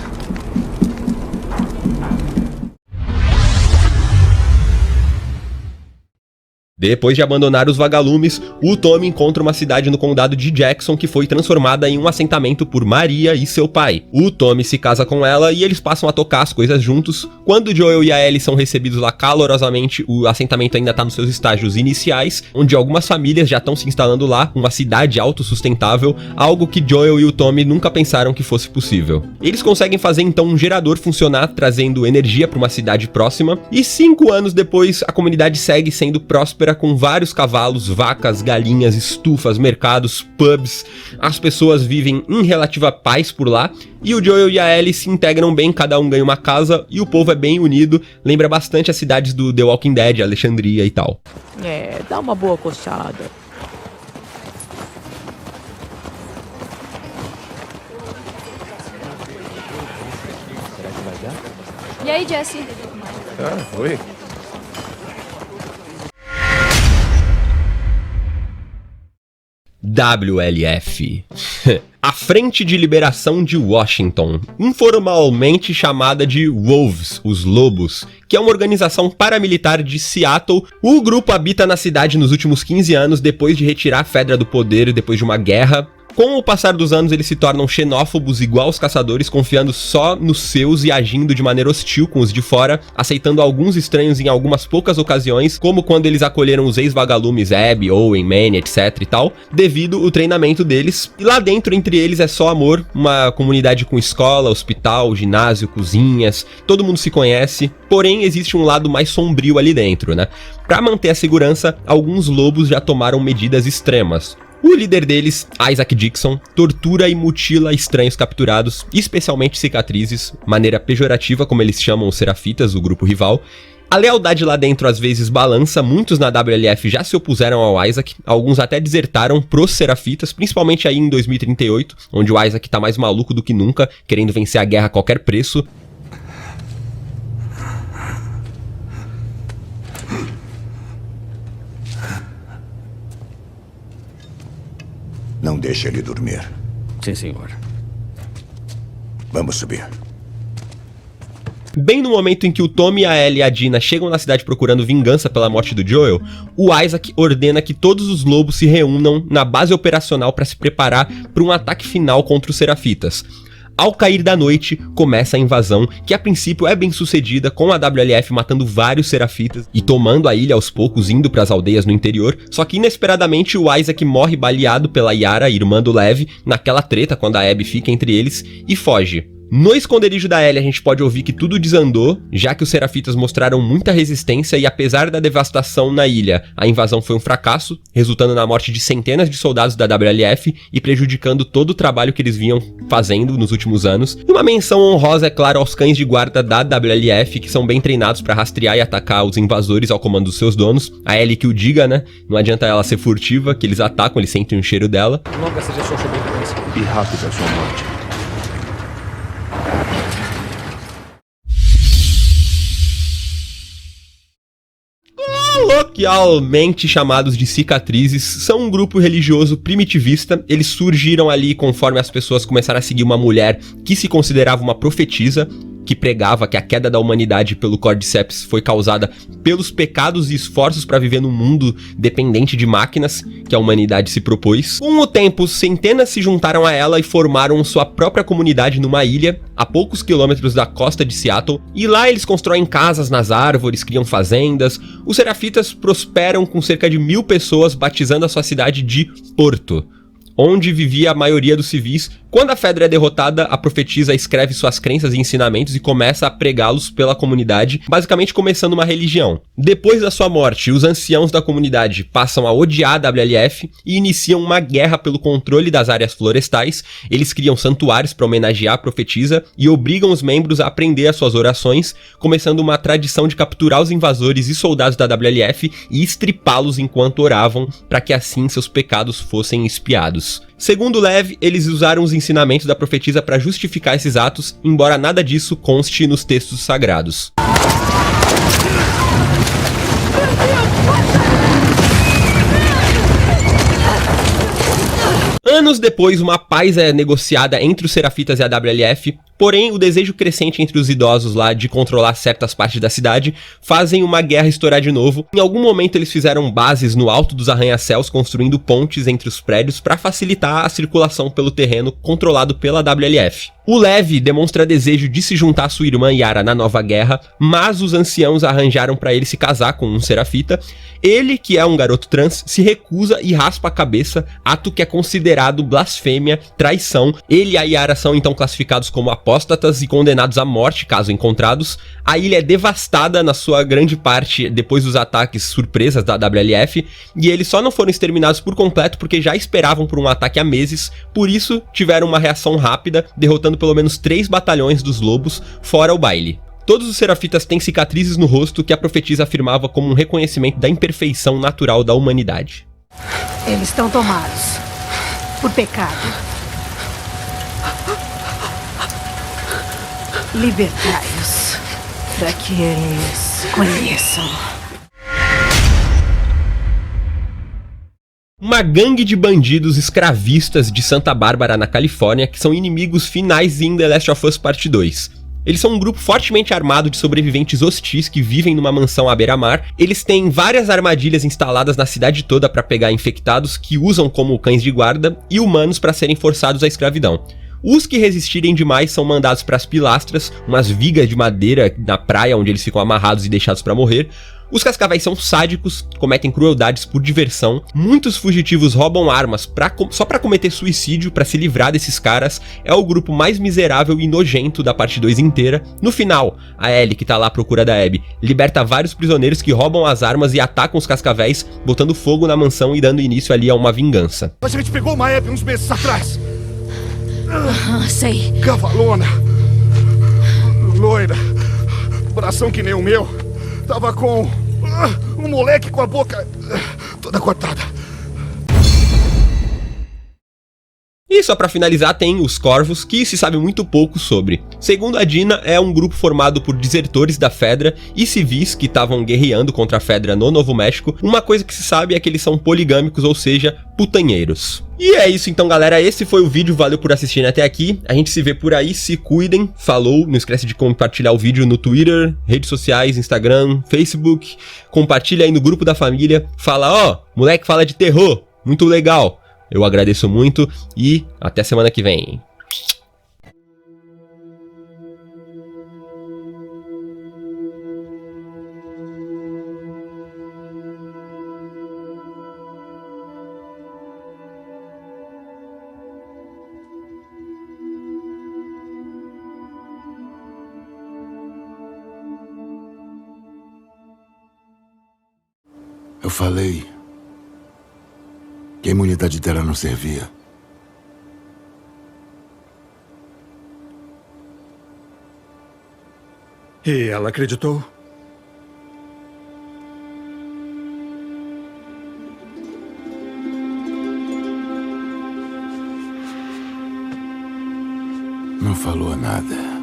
Depois de abandonar os vagalumes, o Tommy encontra uma cidade no condado de Jackson que foi transformada em um assentamento por Maria e seu pai. O Tommy se casa com ela e eles passam a tocar as coisas juntos. Quando o Joel e a Ellie são recebidos lá calorosamente, o assentamento ainda está nos seus estágios iniciais, onde algumas famílias já estão se instalando lá, uma cidade autossustentável, algo que Joel e o Tommy nunca pensaram que fosse possível. Eles conseguem fazer então um gerador funcionar, trazendo energia para uma cidade próxima, e 5 anos depois a comunidade segue sendo próspera, com vários cavalos, vacas, galinhas, estufas, mercados, pubs. As pessoas vivem em relativa paz por lá e o Joel e a Ellie se integram bem, cada um ganha uma casa e o povo é bem unido. Lembra bastante as cidades do The Walking Dead, Alexandria e tal. É, dá uma boa coçada. E aí, Jesse? Oi. WLF. A Frente de Liberação de Washington, informalmente chamada de Wolves, os Lobos, que é uma organização paramilitar de Seattle. O grupo habita na cidade nos últimos 15 anos, depois de retirar a Fedra do poder depois de uma guerra. Com o passar dos anos, eles se tornam xenófobos igual os caçadores, confiando só nos seus e agindo de maneira hostil com os de fora, aceitando alguns estranhos em algumas poucas ocasiões, como quando eles acolheram os ex-vagalumes Abby, Owen, Manny, etc e tal, devido ao treinamento deles. E lá dentro, entre eles, é só amor, uma comunidade com escola, hospital, ginásio, cozinhas, todo mundo se conhece, porém existe um lado mais sombrio ali dentro, né? Pra manter a segurança, alguns lobos já tomaram medidas extremas. O líder deles, Isaac Dixon, tortura e mutila estranhos capturados, especialmente cicatrizes, maneira pejorativa como eles chamam os Serafitas, o grupo rival. A lealdade lá dentro às vezes balança, muitos na WLF já se opuseram ao Isaac, alguns até desertaram pros Serafitas, principalmente aí em 2038, onde o Isaac tá mais maluco do que nunca, querendo vencer a guerra a qualquer preço. Não deixe ele dormir. Sim, senhor. Vamos subir. Bem no momento em que o Tommy, a Ellie e a Dina chegam na cidade procurando vingança pela morte do Joel, o Isaac ordena que todos os lobos se reúnam na base operacional para se preparar para um ataque final contra os Serafitas. Ao cair da noite, começa a invasão, que a princípio é bem sucedida, com a WLF matando vários Serafitas e tomando a ilha aos poucos, indo para as aldeias no interior, só que inesperadamente o Isaac morre baleado pela Yara, irmã do Lev, naquela treta quando a Abby fica entre eles, e foge. No esconderijo da Ellie a gente pode ouvir que tudo desandou, já que os Serafitas mostraram muita resistência e apesar da devastação na ilha, a invasão foi um fracasso, resultando na morte de centenas de soldados da WLF e prejudicando todo o trabalho que eles vinham fazendo nos últimos anos. E uma menção honrosa, é claro, aos cães de guarda da WLF, que são bem treinados para rastrear e atacar os invasores ao comando dos seus donos. A Ellie que o diga, né? Não adianta ela ser furtiva, que eles atacam, eles sentem o cheiro dela. Longa seja sua sobrevivência e rápida sua morte. Coloquialmente chamados de cicatrizes, são um grupo religioso primitivista. Eles surgiram ali conforme as pessoas começaram a seguir uma mulher que se considerava uma profetisa. que pregava que a queda da humanidade pelo Cordyceps foi causada pelos pecados e esforços para viver num mundo dependente de máquinas que a humanidade se propôs. Com o tempo, centenas se juntaram a ela e formaram sua própria comunidade numa ilha, a poucos quilômetros da costa de Seattle, e lá eles constroem casas nas árvores, criam fazendas. Os Serafitas prosperam com cerca de 1000 pessoas, batizando a sua cidade de Porto, onde vivia a maioria dos civis. Quando a Fedra é derrotada, a profetisa escreve suas crenças e ensinamentos e começa a pregá-los pela comunidade, basicamente começando uma religião. Depois da sua morte, os anciãos da comunidade passam a odiar a WLF e iniciam uma guerra pelo controle das áreas florestais. Eles criam santuários para homenagear a profetisa e obrigam os membros a aprender as suas orações, começando uma tradição de capturar os invasores e soldados da WLF e estripá-los enquanto oravam, para que assim seus pecados fossem expiados. Segundo Lev, eles usaram os ensinamentos da profetisa para justificar esses atos, embora nada disso conste nos textos sagrados. Anos depois, uma paz é negociada entre os Serafitas e a WLF, porém o desejo crescente entre os idosos lá de controlar certas partes da cidade fazem uma guerra estourar de novo. Em algum momento eles fizeram bases no alto dos arranha-céus, construindo pontes entre os prédios para facilitar a circulação pelo terreno controlado pela WLF. O Lev demonstra desejo de se juntar a sua irmã Yara na nova guerra, mas os anciãos arranjaram para ele se casar com um Serafita. Ele, que é um garoto trans, se recusa e raspa a cabeça, ato que é considerado blasfêmia, traição. Ele e a Yara são então classificados como apóstatas e condenados à morte caso encontrados. A ilha é devastada na sua grande parte depois dos ataques surpresas da WLF, e eles só não foram exterminados por completo porque já esperavam por um ataque há meses, por isso tiveram uma reação rápida, derrotando pelo menos 3 batalhões dos lobos, fora o baile. Todos os Serafitas têm cicatrizes no rosto que a profetisa afirmava como um reconhecimento da imperfeição natural da humanidade. Eles estão tomados por pecado. Libertai-os para que eles conheçam. Uma gangue de bandidos escravistas de Santa Bárbara, na Califórnia, que são inimigos finais em The Last of Us Part 2. Eles são um grupo fortemente armado de sobreviventes hostis que vivem numa mansão à beira-mar. Eles têm várias armadilhas instaladas na cidade toda para pegar infectados que usam como cães de guarda e humanos para serem forçados à escravidão. Os que resistirem demais são mandados para as pilastras, umas vigas de madeira na praia onde eles ficam amarrados e deixados para morrer. Os cascavéis são sádicos, cometem crueldades por diversão. Muitos fugitivos roubam armas só pra cometer suicídio, pra se livrar desses caras. É o grupo mais miserável e nojento da parte 2 inteira. No final, a Ellie, que tá lá à procura da Abby, liberta vários prisioneiros que roubam as armas e atacam os cascavéis, botando fogo na mansão e dando início ali a uma vingança. A gente pegou uma Abby uns meses atrás. Sei. Cavalona. Loira. Bração que nem o meu. Tava com um moleque com a boca toda cortada. E só pra finalizar tem os Corvos, que se sabe muito pouco sobre. Segundo a Dina, é um grupo formado por desertores da Fedra e civis que estavam guerreando contra a Fedra no Novo México. Uma coisa que se sabe é que eles são poligâmicos, ou seja, putanheiros. E é isso então, galera, esse foi o vídeo, valeu por assistirem até aqui. A gente se vê por aí, se cuidem, falou, não esquece de compartilhar o vídeo no Twitter, redes sociais, Instagram, Facebook, compartilha aí no grupo da família, fala, ó, moleque fala de terror, muito legal. Eu agradeço muito e até semana que vem. Eu falei que a imunidade dela não servia. E ela acreditou? Não falou nada.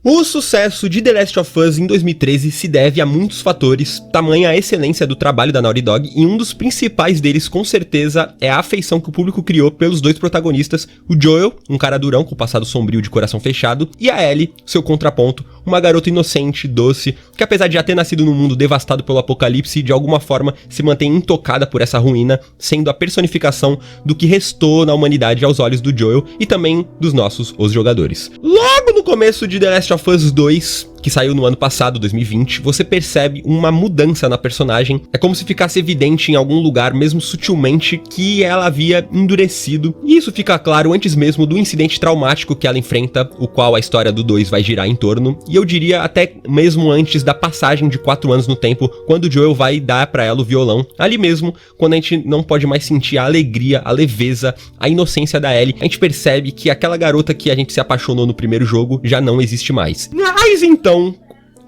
O sucesso de The Last of Us em 2013 se deve a muitos fatores, tamanha a excelência do trabalho da Naughty Dog, e um dos principais deles, com certeza, é a afeição que o público criou pelos dois protagonistas, o Joel, um cara durão com passado sombrio de coração fechado, e a Ellie, seu contraponto, uma garota inocente, doce, que apesar de já ter nascido num mundo devastado pelo apocalipse, de alguma forma se mantém intocada por essa ruína, sendo a personificação do que restou na humanidade aos olhos do Joel e também dos nossos, os jogadores. Logo no começo de The Last of Us 2, que saiu no ano passado, 2020, você percebe uma mudança na personagem. É como se ficasse evidente em algum lugar, mesmo sutilmente, que ela havia endurecido. E isso fica claro antes mesmo do incidente traumático que ela enfrenta, o qual a história do 2 vai girar em torno. E eu diria até mesmo antes da passagem de 4 anos no tempo, quando o Joel vai dar pra ela o violão. Ali mesmo, quando a gente não pode mais sentir a alegria, a leveza, a inocência da Ellie, a gente percebe que aquela garota que a gente se apaixonou no primeiro jogo já não existe mais. Mas então,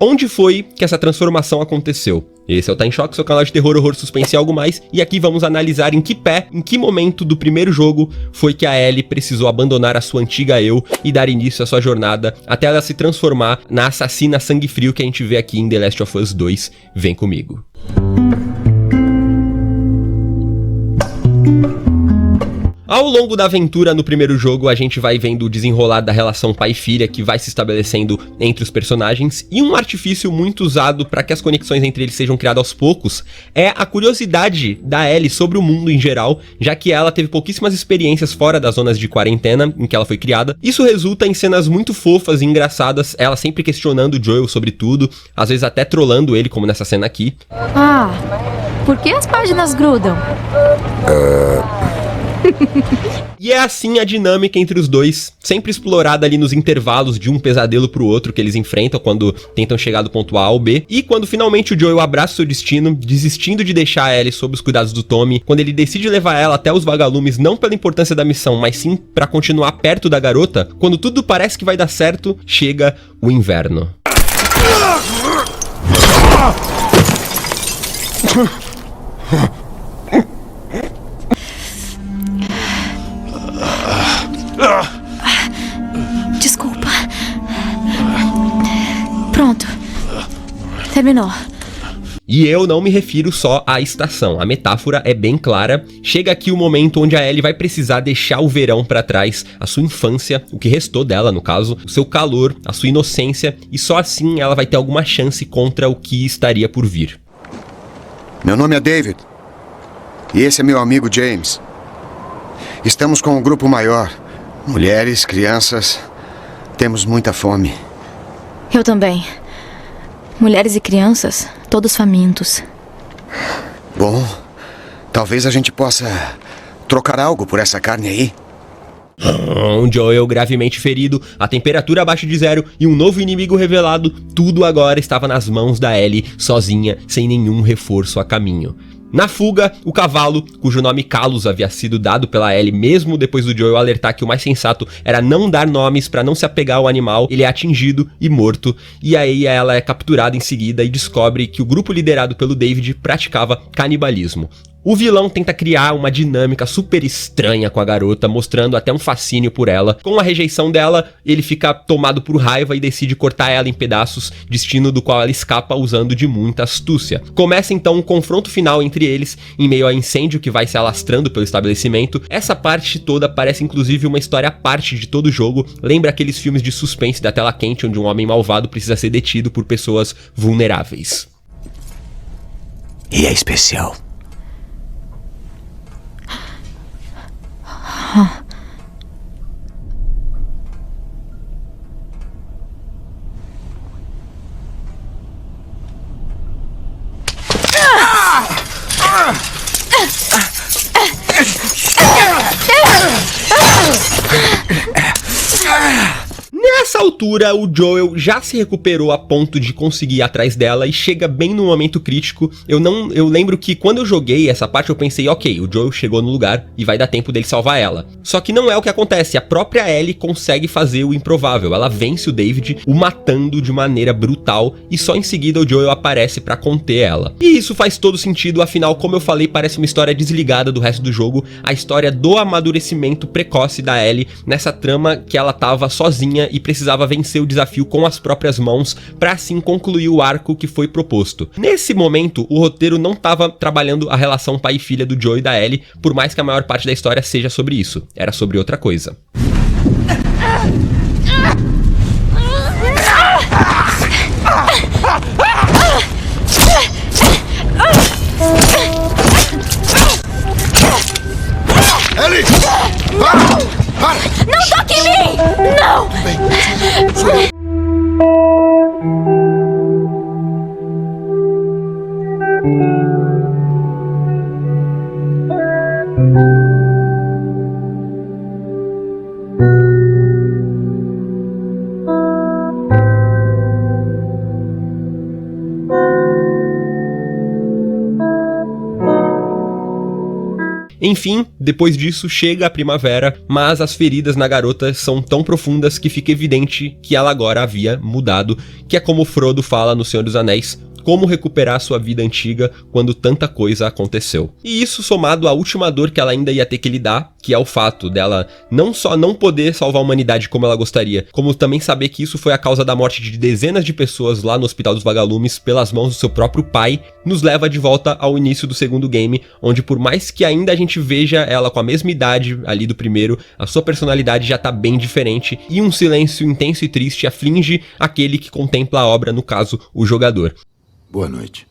onde foi que essa transformação aconteceu? Esse é o Tá em Choque, seu canal de terror, horror, suspense e algo mais, e aqui vamos analisar em que momento do primeiro jogo foi que a Ellie precisou abandonar a sua antiga eu e dar início à sua jornada até ela se transformar na assassina sangue frio que a gente vê aqui em The Last of Us 2. Vem comigo. Ao longo da aventura no primeiro jogo, a gente vai vendo o desenrolar da relação pai e filha que vai se estabelecendo entre os personagens, e um artifício muito usado para que as conexões entre eles sejam criadas aos poucos é a curiosidade da Ellie sobre o mundo em geral, já que ela teve pouquíssimas experiências fora das zonas de quarentena em que ela foi criada. Isso resulta em cenas muito fofas e engraçadas, ela sempre questionando o Joel sobre tudo, às vezes até trollando ele, como nessa cena aqui. Ah, por que as páginas grudam? E é assim a dinâmica entre os dois, sempre explorada ali nos intervalos de um pesadelo pro outro que eles enfrentam quando tentam chegar do ponto A ao B, e quando finalmente o Joel abraça seu destino, desistindo de deixar a Ellie sob os cuidados do Tommy, quando ele decide levar ela até os vagalumes não pela importância da missão, mas sim pra continuar perto da garota, quando tudo parece que vai dar certo, chega o inverno. Desculpa. Pronto. Terminou. E eu não me refiro só à estação, a metáfora é bem clara. Chega aqui o momento onde a Ellie vai precisar deixar o verão pra trás, a sua infância, o que restou dela no caso, o seu calor, a sua inocência, e só assim ela vai ter alguma chance contra o que estaria por vir. Meu nome é David, e esse é meu amigo James. Estamos com um grupo maior, mulheres, crianças, temos muita fome. Eu também. Mulheres e crianças, todos famintos. Bom, talvez a gente possa trocar algo por essa carne aí. Um Joel gravemente ferido, a temperatura abaixo de zero e um novo inimigo revelado, tudo agora estava nas mãos da Ellie, sozinha, sem nenhum reforço a caminho. Na fuga, o cavalo, cujo nome Kalos havia sido dado pela Ellie mesmo depois do Joel alertar que o mais sensato era não dar nomes para não se apegar ao animal, ele é atingido e morto, e aí ela é capturada em seguida e descobre que o grupo liderado pelo David praticava canibalismo. O vilão tenta criar uma dinâmica super estranha com a garota, mostrando até um fascínio por ela. Com a rejeição dela, ele fica tomado por raiva e decide cortar ela em pedaços, destino do qual ela escapa usando de muita astúcia. Começa então um confronto final entre eles, em meio a incêndio que vai se alastrando pelo estabelecimento. Essa parte toda parece inclusive uma história à parte de todo o jogo, lembra aqueles filmes de suspense da tela quente onde um homem malvado precisa ser detido por pessoas vulneráveis. E é especial. Nessa altura, o Joel já se recuperou a ponto de conseguir ir atrás dela e chega bem no momento crítico. Eu lembro que quando eu joguei essa parte eu pensei, ok, o Joel chegou no lugar e vai dar tempo dele salvar ela. Só que não é o que acontece, a própria Ellie consegue fazer o improvável. Ela vence o David, o matando de maneira brutal, e só em seguida o Joel aparece pra conter ela. E isso faz todo sentido, afinal, como eu falei, parece uma história desligada do resto do jogo, a história do amadurecimento precoce da Ellie nessa trama que ela tava sozinha e precisava vencer o desafio com as próprias mãos para assim concluir o arco que foi proposto. Nesse momento, o roteiro não estava trabalhando a relação pai e filha do Joe e da Ellie, por mais que a maior parte da história seja sobre isso. Era sobre outra coisa. Ellie! Para! Não toque em mim! Não! Enfim, depois disso chega a primavera, mas as feridas na garota são tão profundas que fica evidente que ela agora havia mudado, que é como Frodo fala no Senhor dos Anéis, como recuperar sua vida antiga quando tanta coisa aconteceu. E isso somado à última dor que ela ainda ia ter que lidar, que é o fato dela não só não poder salvar a humanidade como ela gostaria, como também saber que isso foi a causa da morte de dezenas de pessoas lá no Hospital dos Vagalumes pelas mãos do seu próprio pai, nos leva de volta ao início do segundo game, onde por mais que ainda a gente veja ela com a mesma idade ali do primeiro, a sua personalidade já tá bem diferente e um silêncio intenso e triste aflige aquele que contempla a obra, no caso, o jogador. Boa noite.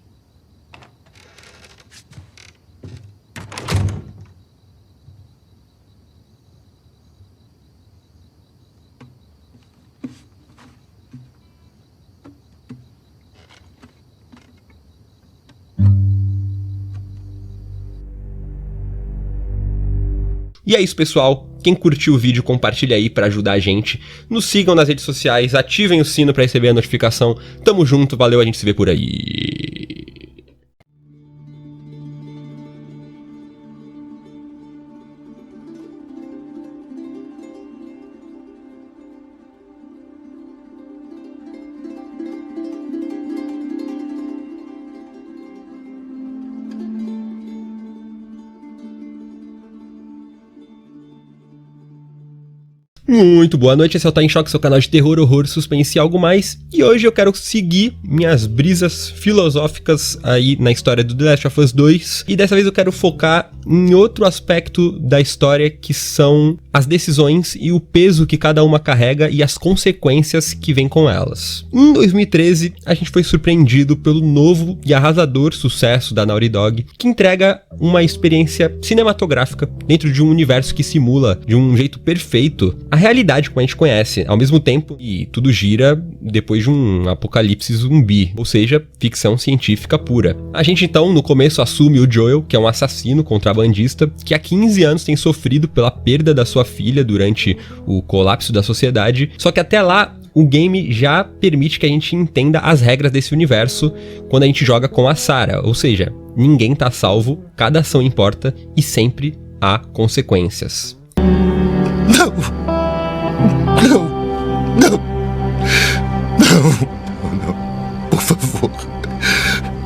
E é isso, pessoal. Quem curtiu o vídeo, compartilha aí pra ajudar a gente. Nos sigam nas redes sociais, ativem o sino pra receber a notificação. Tamo junto, valeu, a gente se vê por aí. Muito boa noite, esse é o Tá em Choque, seu canal de terror, horror, suspense e algo mais. E hoje eu quero seguir minhas brisas filosóficas aí na história do The Last of Us 2. E dessa vez eu quero focar em outro aspecto da história, que são as decisões e o peso que cada uma carrega e as consequências que vêm com elas. Em 2013, a gente foi surpreendido pelo novo e arrasador sucesso da Naughty Dog, que entrega uma experiência cinematográfica dentro de um universo que simula de um jeito perfeito a realidade como a gente conhece, ao mesmo tempo que tudo gira depois de um apocalipse zumbi, ou seja, ficção científica pura. A gente então no começo assume o Joel, que é um assassino contrabandista, que há 15 anos tem sofrido pela perda da sua filha durante o colapso da sociedade, só que até lá o game já permite que a gente entenda as regras desse universo quando a gente joga com a Sarah, ou seja, ninguém tá salvo, cada ação importa e sempre há consequências. Não, por favor.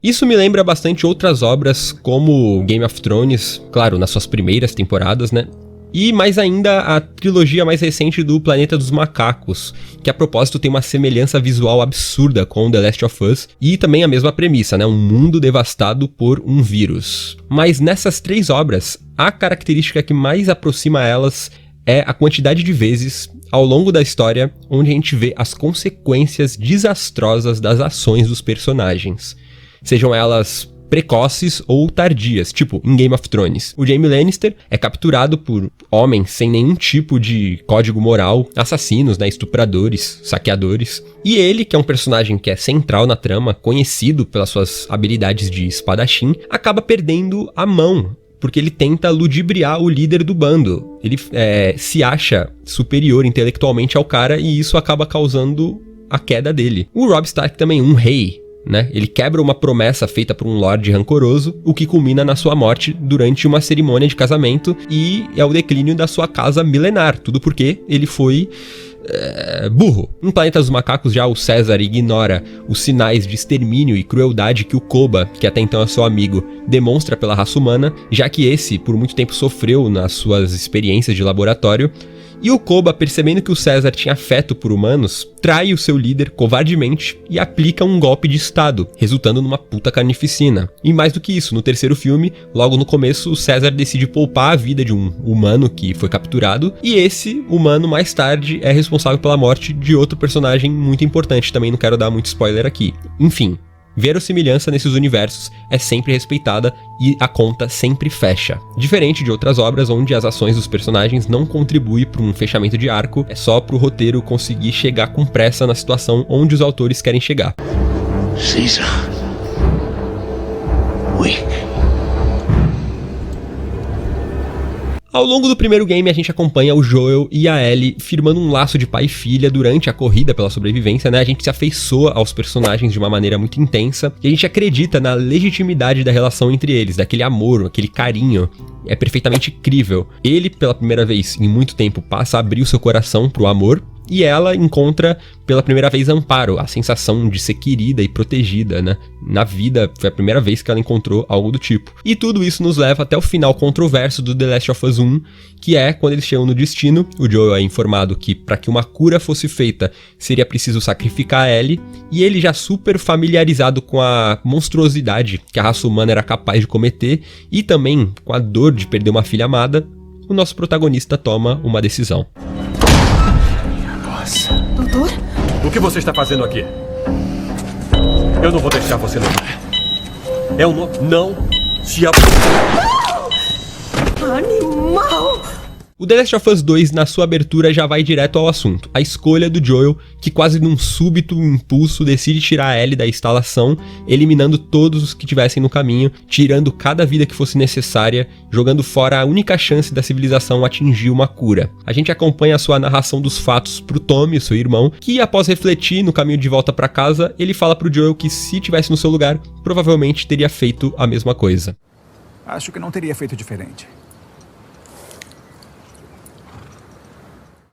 Isso me lembra bastante outras obras como Game of Thrones, claro, nas suas primeiras temporadas, né? E mais ainda a trilogia mais recente do Planeta dos Macacos, que a propósito tem uma semelhança visual absurda com The Last of Us, e também a mesma premissa, né? Um mundo devastado por um vírus. Mas nessas três obras, a característica que mais aproxima elas é a quantidade de vezes ao longo da história onde a gente vê as consequências desastrosas das ações dos personagens. Sejam elas precoces ou tardias, tipo em Game of Thrones. O Jaime Lannister é capturado por homens sem nenhum tipo de código moral, assassinos, né, estupradores, saqueadores. E ele, que é um personagem que é central na trama, conhecido pelas suas habilidades de espadachim, acaba perdendo a mão, porque ele tenta ludibriar o líder do bando. Ele se acha superior intelectualmente ao cara e isso acaba causando a queda dele. O Robb Stark também, um rei, né? Ele quebra uma promessa feita por um lorde rancoroso, o que culmina na sua morte durante uma cerimônia de casamento e é o declínio da sua casa milenar. Tudo porque ele foi burro. Em Planeta dos Macacos já o César ignora os sinais de extermínio e crueldade que o Koba, que até então é seu amigo, demonstra pela raça humana, já que esse por muito tempo sofreu nas suas experiências de laboratório. E o Koba, percebendo que o César tinha afeto por humanos, trai o seu líder covardemente e aplica um golpe de estado, resultando numa puta carnificina. E mais do que isso, no terceiro filme, logo no começo, o César decide poupar a vida de um humano que foi capturado, e esse humano mais tarde é responsável pela morte de outro personagem muito importante, também não quero dar muito spoiler aqui. Enfim, verossimilhança nesses universos é sempre respeitada e a conta sempre fecha. Diferente de outras obras onde as ações dos personagens não contribuem para um fechamento de arco, é só pro roteiro conseguir chegar com pressa na situação onde os autores querem chegar. Caesar. Weak. Ao longo do primeiro game, a gente acompanha o Joel e a Ellie firmando um laço de pai e filha durante a corrida pela sobrevivência, né? A gente se afeiçoa aos personagens de uma maneira muito intensa e a gente acredita na legitimidade da relação entre eles, daquele amor, aquele carinho. É perfeitamente crível. Ele, pela primeira vez em muito tempo, passa a abrir o seu coração pro amor, e ela encontra pela primeira vez amparo, a sensação de ser querida e protegida, né? Na vida, foi a primeira vez que ela encontrou algo do tipo. E tudo isso nos leva até o final controverso do The Last of Us 1, que é quando eles chegam no destino, o Joel é informado que para que uma cura fosse feita, seria preciso sacrificar a Ellie, e ele já super familiarizado com a monstruosidade que a raça humana era capaz de cometer, e também com a dor de perder uma filha amada, o nosso protagonista toma uma decisão. Doutor? O que você está fazendo aqui? Eu não vou deixar você levar. É um não se Animal! O The Last of Us 2, na sua abertura, já vai direto ao assunto. A escolha do Joel, que quase num súbito impulso decide tirar a Ellie da instalação, eliminando todos os que tivessem no caminho, tirando cada vida que fosse necessária, jogando fora a única chance da civilização atingir uma cura. A gente acompanha a sua narração dos fatos pro Tommy, seu irmão, que após refletir no caminho de volta pra casa, ele fala pro Joel que se tivesse no seu lugar, provavelmente teria feito a mesma coisa. Acho que não teria feito diferente.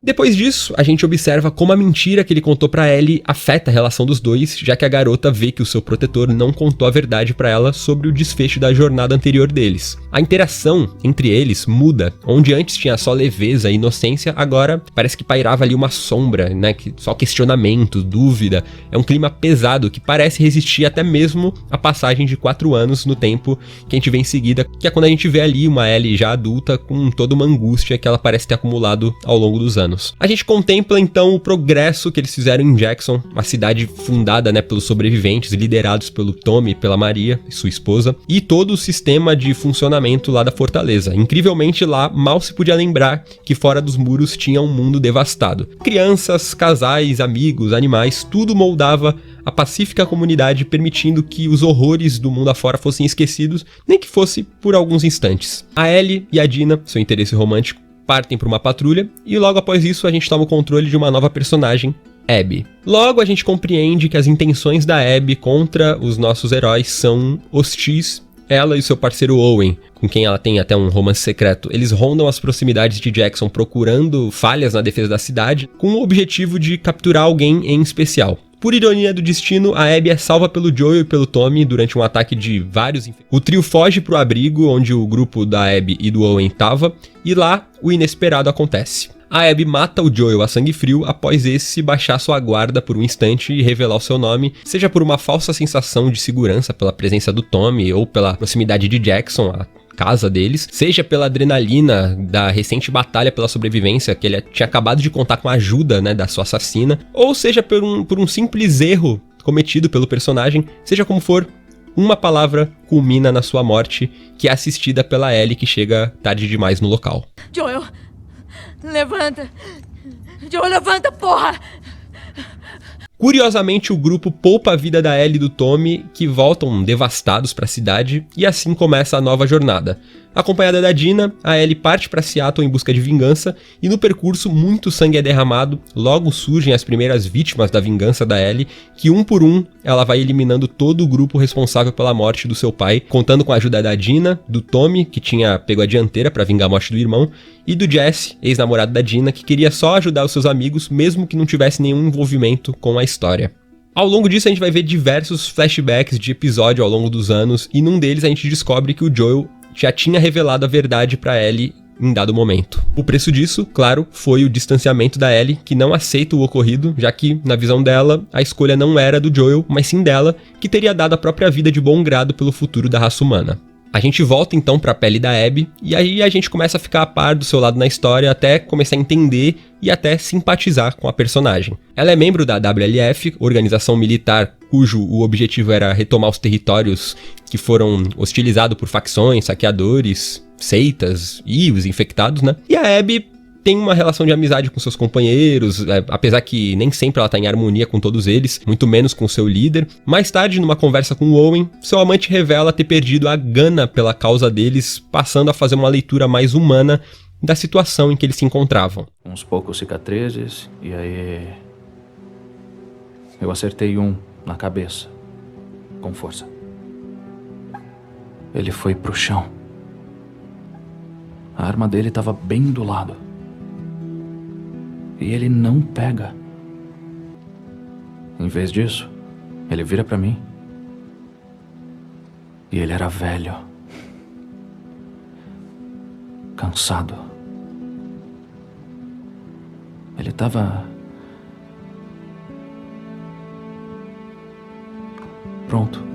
Depois disso, a gente observa como a mentira que ele contou pra Ellie afeta a relação dos dois, já que a garota vê que o seu protetor não contou a verdade pra ela sobre o desfecho da jornada anterior deles. A interação entre eles muda, onde antes tinha só leveza e inocência, agora parece que pairava ali uma sombra, né, que só questionamento, dúvida, é um clima pesado que parece resistir até mesmo a passagem de 4 anos no tempo que a gente vê em seguida, que é quando a gente vê ali uma Ellie já adulta com toda uma angústia que ela parece ter acumulado ao longo dos anos. A gente contempla então o progresso que eles fizeram em Jackson, uma cidade fundada, né, pelos sobreviventes, liderados pelo Tommy e pela Maria, sua esposa, e todo o sistema de funcionamento lá da fortaleza. Incrivelmente lá mal se podia lembrar que fora dos muros tinha um mundo devastado. Crianças, casais, amigos, animais, tudo moldava a pacífica comunidade, permitindo que os horrores do mundo afora fossem esquecidos, nem que fosse por alguns instantes. A Ellie e a Dina, seu interesse romântico, partem para uma patrulha, e logo após isso a gente toma o controle de uma nova personagem, Abby. Logo a gente compreende que as intenções da Abby contra os nossos heróis são hostis. Ela e seu parceiro Owen, com quem ela tem até um romance secreto, eles rondam as proximidades de Jackson procurando falhas na defesa da cidade, com o objetivo de capturar alguém em especial. Por ironia do destino, a Abby é salva pelo Joel e pelo Tommy durante um ataque de vários... O trio foge pro abrigo onde o grupo da Abby e do Owen tava, e lá o inesperado acontece. A Abby mata o Joel a sangue frio após esse baixar sua guarda por um instante e revelar o seu nome, seja por uma falsa sensação de segurança pela presença do Tommy ou pela proximidade de Jackson, a casa deles, seja pela adrenalina da recente batalha pela sobrevivência, que ele tinha acabado de contar com a ajuda, né, da sua assassina, ou seja por um simples erro cometido pelo personagem, seja como for, uma palavra culmina na sua morte, que é assistida pela Ellie, que chega tarde demais no local. Joel, levanta! Joel, levanta, porra! Curiosamente, o grupo poupa a vida da Ellie e do Tommy, que voltam devastados para a cidade, e assim começa a nova jornada. Acompanhada da Dina, a Ellie parte para Seattle em busca de vingança, e no percurso muito sangue é derramado, logo surgem as primeiras vítimas da vingança da Ellie, que um por um ela vai eliminando todo o grupo responsável pela morte do seu pai, contando com a ajuda da Dina, do Tommy, que tinha pego a dianteira para vingar a morte do irmão, e do Jesse, ex-namorado da Dina, que queria só ajudar os seus amigos, mesmo que não tivesse nenhum envolvimento com a história. Ao longo disso a gente vai ver diversos flashbacks de episódio ao longo dos anos, e num deles a gente descobre que o Joel já tinha revelado a verdade pra Ellie em dado momento. O preço disso, claro, foi o distanciamento da Ellie, que não aceita o ocorrido, já que, na visão dela, a escolha não era do Joel, mas sim dela, que teria dado a própria vida de bom grado pelo futuro da raça humana. A gente volta então para a pele da Abby, e aí a gente começa a ficar a par do seu lado na história, até começar a entender e até simpatizar com a personagem. Ela é membro da WLF, organização militar cujo o objetivo era retomar os territórios que foram hostilizados por facções, saqueadores, seitas e os infectados, né? E a Abby tem uma relação de amizade com seus companheiros, apesar que nem sempre ela tá em harmonia com todos eles, muito menos com seu líder. Mais tarde, numa conversa com o Owen, seu amante revela ter perdido a gana pela causa deles, passando a fazer uma leitura mais humana da situação em que eles se encontravam. Uns poucos cicatrizes, e aí eu acertei um na cabeça, com força. Ele foi pro chão. A arma dele estava bem do lado. E ele não pega. Em vez disso, ele vira pra mim. E ele era velho. Cansado. Ele tava pronto.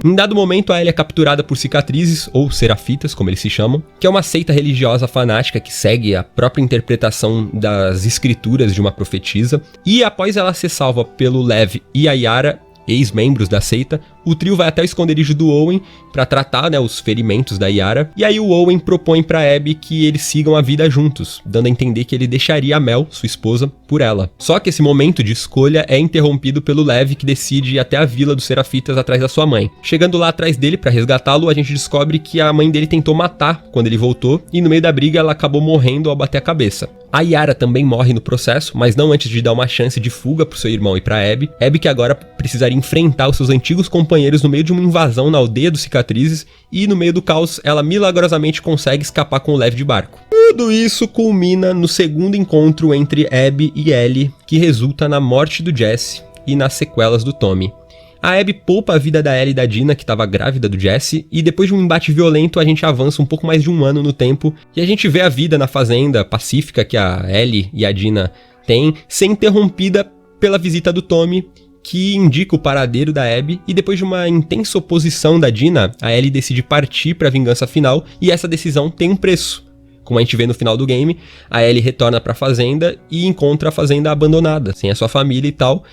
Em dado momento, a Ellie é capturada por cicatrizes, ou serafitas, como eles se chamam, que é uma seita religiosa fanática que segue a própria interpretação das escrituras de uma profetisa, e após ela ser salva pelo Lev e a Yara, ex-membros da seita, o trio vai até o esconderijo do Owen para tratar, né, os ferimentos da Yara, e aí o Owen propõe para Abby que eles sigam a vida juntos, dando a entender que ele deixaria a Mel, sua esposa, por ela. Só que esse momento de escolha é interrompido pelo Lev, que decide ir até a vila dos serafitas atrás da sua mãe. Chegando lá atrás dele para resgatá-lo, a gente descobre que a mãe dele tentou matar quando ele voltou, e no meio da briga ela acabou morrendo ao bater a cabeça. A Yara também morre no processo, mas não antes de dar uma chance de fuga pro seu irmão e pra Abby. Abby que agora precisaria enfrentar os seus antigos companheiros no meio de uma invasão na aldeia dos cicatrizes, e no meio do caos ela milagrosamente consegue escapar com o Lev de barco. Tudo isso culmina no segundo encontro entre Abby e Ellie, que resulta na morte do Jesse e nas sequelas do Tommy. A Abby poupa a vida da Ellie e da Dina, que estava grávida do Jesse, e depois de um embate violento a gente avança um pouco mais de um ano no tempo, e a gente vê a vida na fazenda pacífica que a Ellie e a Dina têm, ser interrompida pela visita do Tommy, que indica o paradeiro da Abby, e depois de uma intensa oposição da Dina, a Ellie decide partir para a vingança final, e essa decisão tem um preço. Como a gente vê no final do game, a Ellie retorna para a fazenda e encontra a fazenda abandonada, sem a sua família e tal.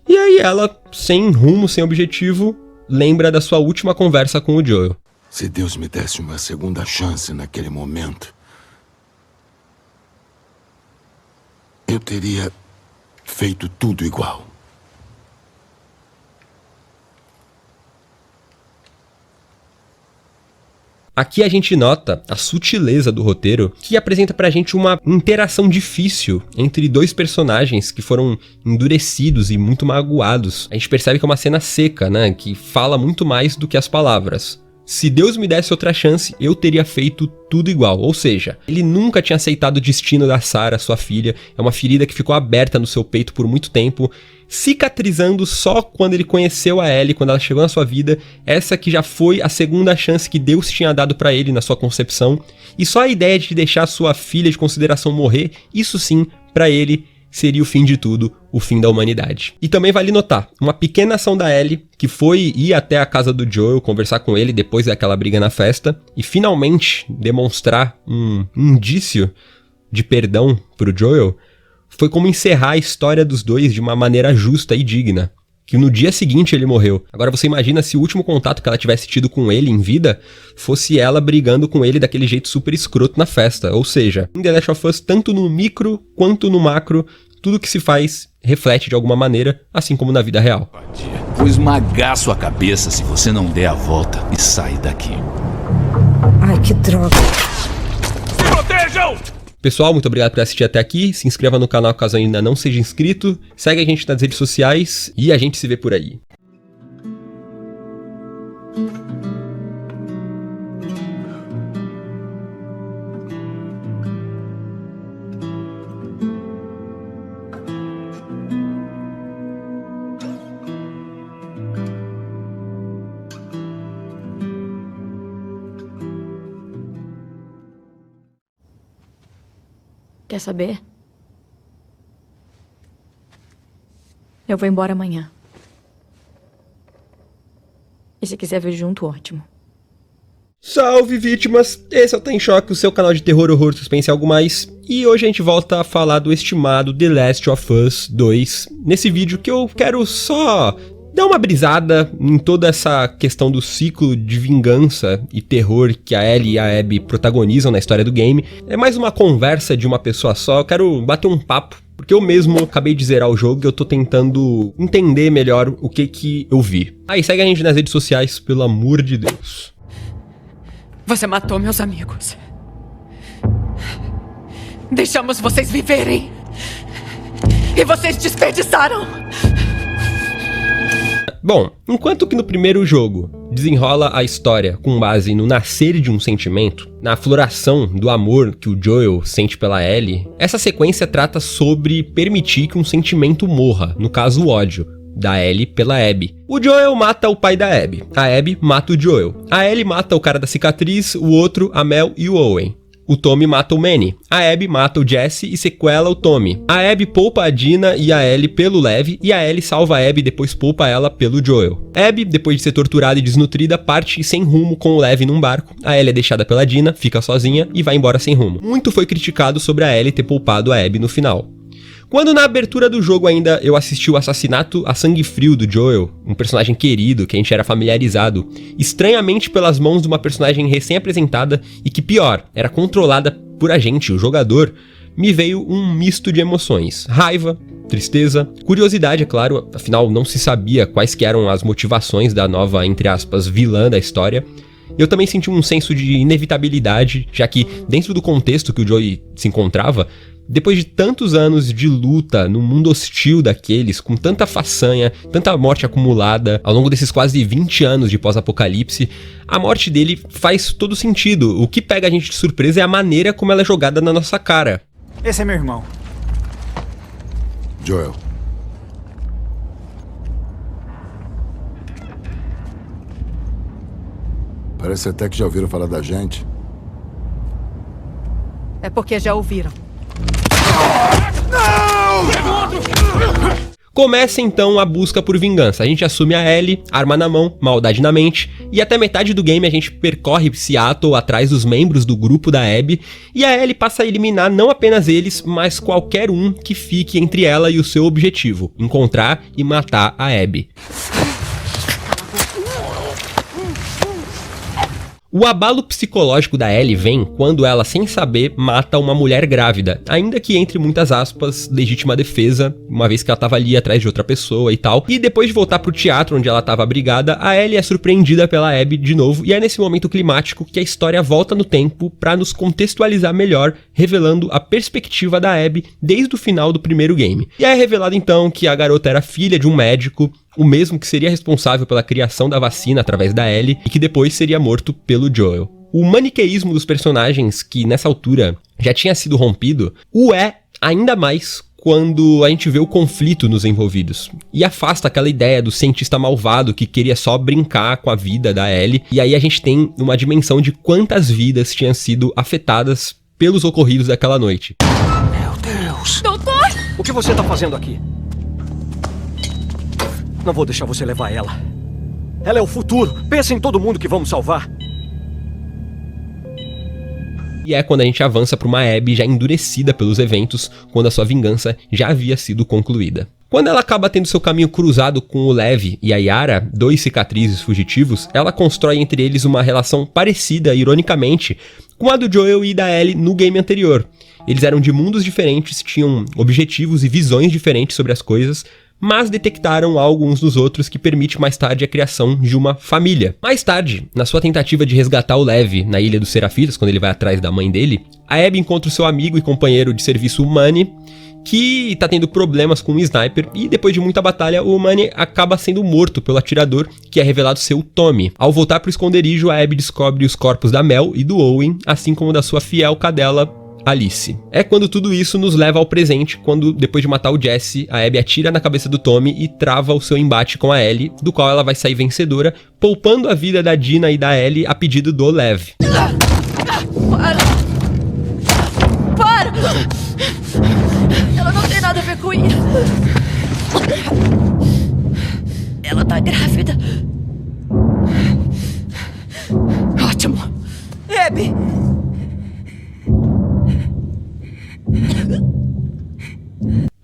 E aí ela, sem rumo, sem objetivo, lembra da sua última conversa com o Joel. Se Deus me desse uma segunda chance naquele momento, eu teria feito tudo igual. Aqui a gente nota a sutileza do roteiro, que apresenta pra gente uma interação difícil entre dois personagens que foram endurecidos e muito magoados. A gente percebe que é uma cena seca, né, que fala muito mais do que as palavras. Se Deus me desse outra chance, eu teria feito tudo igual. Ou seja, ele nunca tinha aceitado o destino da Sarah, sua filha. É uma ferida que ficou aberta no seu peito por muito tempo, cicatrizando só quando ele conheceu a Ellie, quando ela chegou na sua vida. Essa que já foi a segunda chance que Deus tinha dado pra ele na sua concepção. E só a ideia de deixar sua filha de consideração morrer, isso sim, pra ele seria o fim de tudo, o fim da humanidade. E também vale notar, uma pequena ação da Ellie, que foi ir até a casa do Joel, conversar com ele depois daquela briga na festa, e finalmente demonstrar um indício de perdão pro Joel, foi como encerrar a história dos dois de uma maneira justa e digna. Que no dia seguinte ele morreu. Agora você imagina se o último contato que ela tivesse tido com ele em vida fosse ela brigando com ele daquele jeito super escroto na festa. Ou seja, em The Last of Us, tanto no micro quanto no macro, tudo que se faz reflete de alguma maneira, assim como na vida real. Vou esmagar sua cabeça se você não der a volta e sair daqui. Ai, que droga. Se protejam! Pessoal, muito obrigado por assistir até aqui. Se inscreva no canal caso ainda não seja inscrito. Segue a gente nas redes sociais e a gente se vê por aí. Quer saber? Eu vou embora amanhã. E se quiser vir junto, ótimo. Salve, vítimas! Esse é o Tá em Choque, o seu canal de terror, horror, suspense e algo mais. E hoje a gente volta a falar do estimado The Last of Us 2. Nesse vídeo que eu quero só dar uma brisada em toda essa questão do ciclo de vingança e terror que a Ellie e a Abby protagonizam na história do game. É mais uma conversa de uma pessoa só, eu quero bater um papo, porque eu mesmo acabei de zerar o jogo e eu tô tentando entender melhor o que eu vi. Aí segue a gente nas redes sociais, pelo amor de Deus. Você matou meus amigos. Deixamos vocês viverem. E vocês desperdiçaram. Bom, enquanto que no primeiro jogo desenrola a história com base no nascer de um sentimento, na floração do amor que o Joel sente pela Ellie, essa sequência trata sobre permitir que um sentimento morra, no caso o ódio da Ellie pela Abby. O Joel mata o pai da Abby, a Abby mata o Joel, a Ellie mata o cara da cicatriz, o outro, a Mel e o Owen. O Tommy mata o Manny, a Abby mata o Jesse e sequela o Tommy. A Abby poupa a Dina e a Ellie pelo Lev, e a Ellie salva a Abby e depois poupa ela pelo Joel. Abby, depois de ser torturada e desnutrida, parte sem rumo com o Lev num barco. A Ellie é deixada pela Dina, fica sozinha e vai embora sem rumo. Muito foi criticado sobre a Ellie ter poupado a Abby no final. Quando na abertura do jogo ainda eu assisti o assassinato a sangue frio do Joel, um personagem querido que a gente era familiarizado, estranhamente pelas mãos de uma personagem recém-apresentada e que pior, era controlada por a gente, o jogador, me veio um misto de emoções, raiva, tristeza, curiosidade, é claro, afinal não se sabia quais que eram as motivações da nova, entre aspas, vilã da história. Eu também senti um senso de inevitabilidade, já que dentro do contexto que o Joey se encontrava, depois de tantos anos de luta no mundo hostil daqueles, com tanta façanha, tanta morte acumulada ao longo desses quase 20 anos de pós-apocalipse, a morte dele faz todo sentido. O que pega a gente de surpresa é a maneira como ela é jogada na nossa cara. Esse é meu irmão. Joel. Parece até que já ouviram falar da gente. É porque já ouviram. Começa então a busca por vingança. A gente assume a Ellie, arma na mão, maldade na mente, e até metade do game a gente percorre Seattle atrás dos membros do grupo da Abby, e a Ellie passa a eliminar não apenas eles, mas qualquer um que fique entre ela e o seu objetivo, encontrar e matar a Abby. O abalo psicológico da Ellie vem quando ela, sem saber, mata uma mulher grávida, ainda que entre muitas aspas, legítima defesa, uma vez que ela tava ali atrás de outra pessoa e tal. E depois de voltar pro teatro onde ela tava abrigada, a Ellie é surpreendida pela Abby de novo, e é nesse momento climático que a história volta no tempo pra nos contextualizar melhor, revelando a perspectiva da Abby desde o final do primeiro game. E é revelado então que a garota era filha de um médico, o mesmo que seria responsável pela criação da vacina através da Ellie e que depois seria morto pelo Joel. O maniqueísmo dos personagens, que nessa altura já tinha sido rompido, o é ainda mais quando a gente vê o conflito nos envolvidos. E afasta aquela ideia do cientista malvado que queria só brincar com a vida da Ellie, e aí a gente tem uma dimensão de quantas vidas tinham sido afetadas pelos ocorridos daquela noite. Meu Deus! Doutor! O que você tá fazendo aqui? Não vou deixar você levar ela. Ela é o futuro. Pensa em todo mundo que vamos salvar. E é quando a gente avança para uma Abby já endurecida pelos eventos, quando a sua vingança já havia sido concluída. Quando ela acaba tendo seu caminho cruzado com o Lev e a Yara, dois cicatrizes fugitivos, ela constrói entre eles uma relação parecida, ironicamente, com a do Joel e da Ellie no game anterior. Eles eram de mundos diferentes, tinham objetivos e visões diferentes sobre as coisas, mas detectaram algo uns dos outros que permite mais tarde a criação de uma família. Mais tarde, na sua tentativa de resgatar o Lev na Ilha dos Serafitas, quando ele vai atrás da mãe dele, a Abby encontra o seu amigo e companheiro de serviço, o Manny, que tá tendo problemas com um sniper, e depois de muita batalha, o Manny acaba sendo morto pelo atirador, que é revelado ser o Tommy. Ao voltar pro esconderijo, a Abby descobre os corpos da Mel e do Owen, assim como da sua fiel cadela, Alice. É quando tudo isso nos leva ao presente, quando, depois de matar o Jesse, a Abby atira na cabeça do Tommy e trava o seu embate com a Ellie, do qual ela vai sair vencedora, poupando a vida da Dina e da Ellie a pedido do Lev. Para! David. Ótimo. Abby!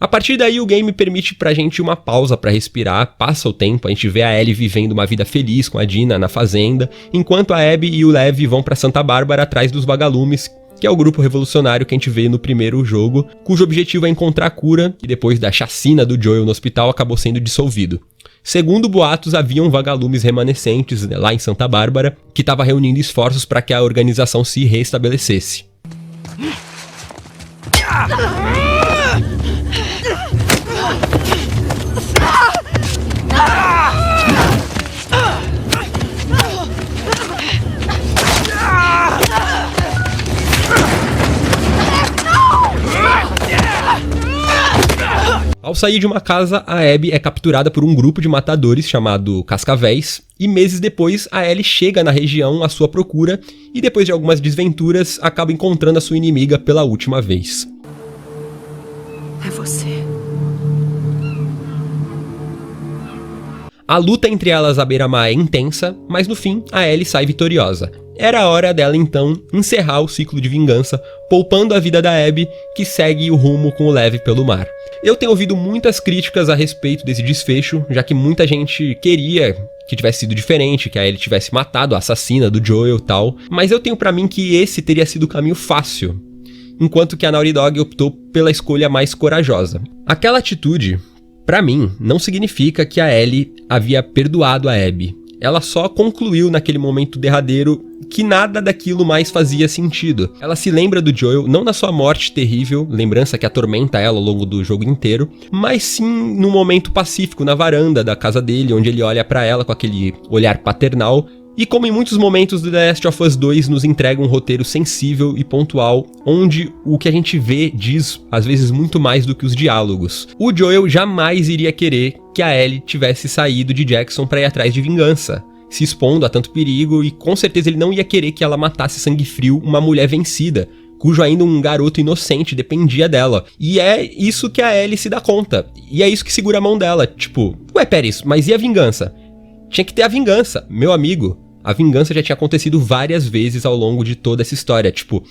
A partir daí o game permite pra gente uma pausa pra respirar, passa o tempo, a gente vê a Ellie vivendo uma vida feliz com a Dina na fazenda, enquanto a Abby e o Lev vão pra Santa Bárbara atrás dos vagalumes, que é o grupo revolucionário que a gente vê no primeiro jogo, cujo objetivo é encontrar a cura, e depois da chacina do Joel no hospital acabou sendo dissolvido. Segundo boatos, haviam vagalumes remanescentes lá em Santa Bárbara, que estava reunindo esforços para que a organização se restabelecesse. Ao sair de uma casa, a Abby é capturada por um grupo de matadores chamado Cascavéis, e meses depois a Ellie chega na região à sua procura e depois de algumas desventuras acaba encontrando a sua inimiga pela última vez. É você. A luta entre elas à beira-mar é intensa, mas no fim a Ellie sai vitoriosa. Era a hora dela então encerrar o ciclo de vingança, poupando a vida da Abby, que segue o rumo com o Lev pelo mar. Eu tenho ouvido muitas críticas a respeito desse desfecho, já que muita gente queria que tivesse sido diferente, que a Ellie tivesse matado a assassina do Joel e tal, mas eu tenho pra mim que esse teria sido o caminho fácil, enquanto que a Naughty Dog optou pela escolha mais corajosa. Aquela atitude, pra mim, não significa que a Ellie havia perdoado a Abby. Ela só concluiu naquele momento derradeiro que nada daquilo mais fazia sentido. Ela se lembra do Joel, não na sua morte terrível, lembrança que atormenta ela ao longo do jogo inteiro, mas sim num momento pacífico na varanda da casa dele, onde ele olha pra ela com aquele olhar paternal. E como em muitos momentos do The Last of Us 2 nos entrega um roteiro sensível e pontual, onde o que a gente vê diz, às vezes, muito mais do que os diálogos. O Joel jamais iria querer que a Ellie tivesse saído de Jackson pra ir atrás de vingança, se expondo a tanto perigo, e com certeza ele não ia querer que ela matasse sangue frio uma mulher vencida, cujo ainda um garoto inocente dependia dela. E é isso que a Ellie se dá conta, e é isso que segura a mão dela, tipo, ué, Pérez, mas e a vingança? Tinha que ter a vingança, meu amigo. A vingança já tinha acontecido várias vezes ao longo de toda essa história. Tipo,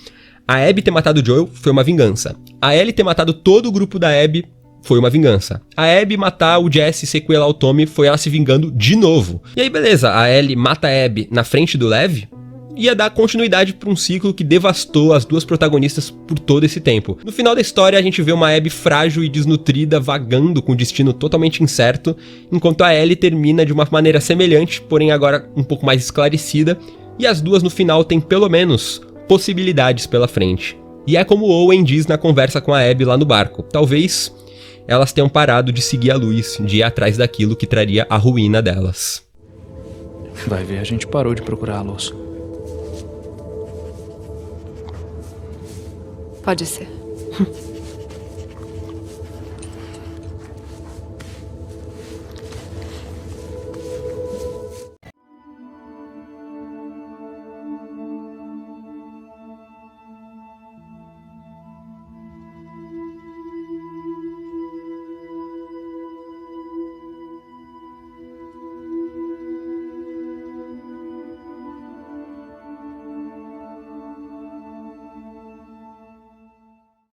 a Abby ter matado o Joel foi uma vingança. A Ellie ter matado todo o grupo da Abby foi uma vingança. A Abby matar o Jesse e sequelar o Tommy foi ela se vingando de novo. E aí beleza, a Ellie mata a Abby na frente do Lev, ia dar continuidade para um ciclo que devastou as duas protagonistas por todo esse tempo. No final da história, a gente vê uma Abby frágil e desnutrida, vagando com um destino totalmente incerto, enquanto a Ellie termina de uma maneira semelhante, porém agora um pouco mais esclarecida, e as duas no final têm pelo menos possibilidades pela frente. E é como Owen diz na conversa com a Abby lá no barco, talvez elas tenham parado de seguir a luz, de ir atrás daquilo que traria a ruína delas. Vai ver, a gente parou de procurá-los. Pode ser.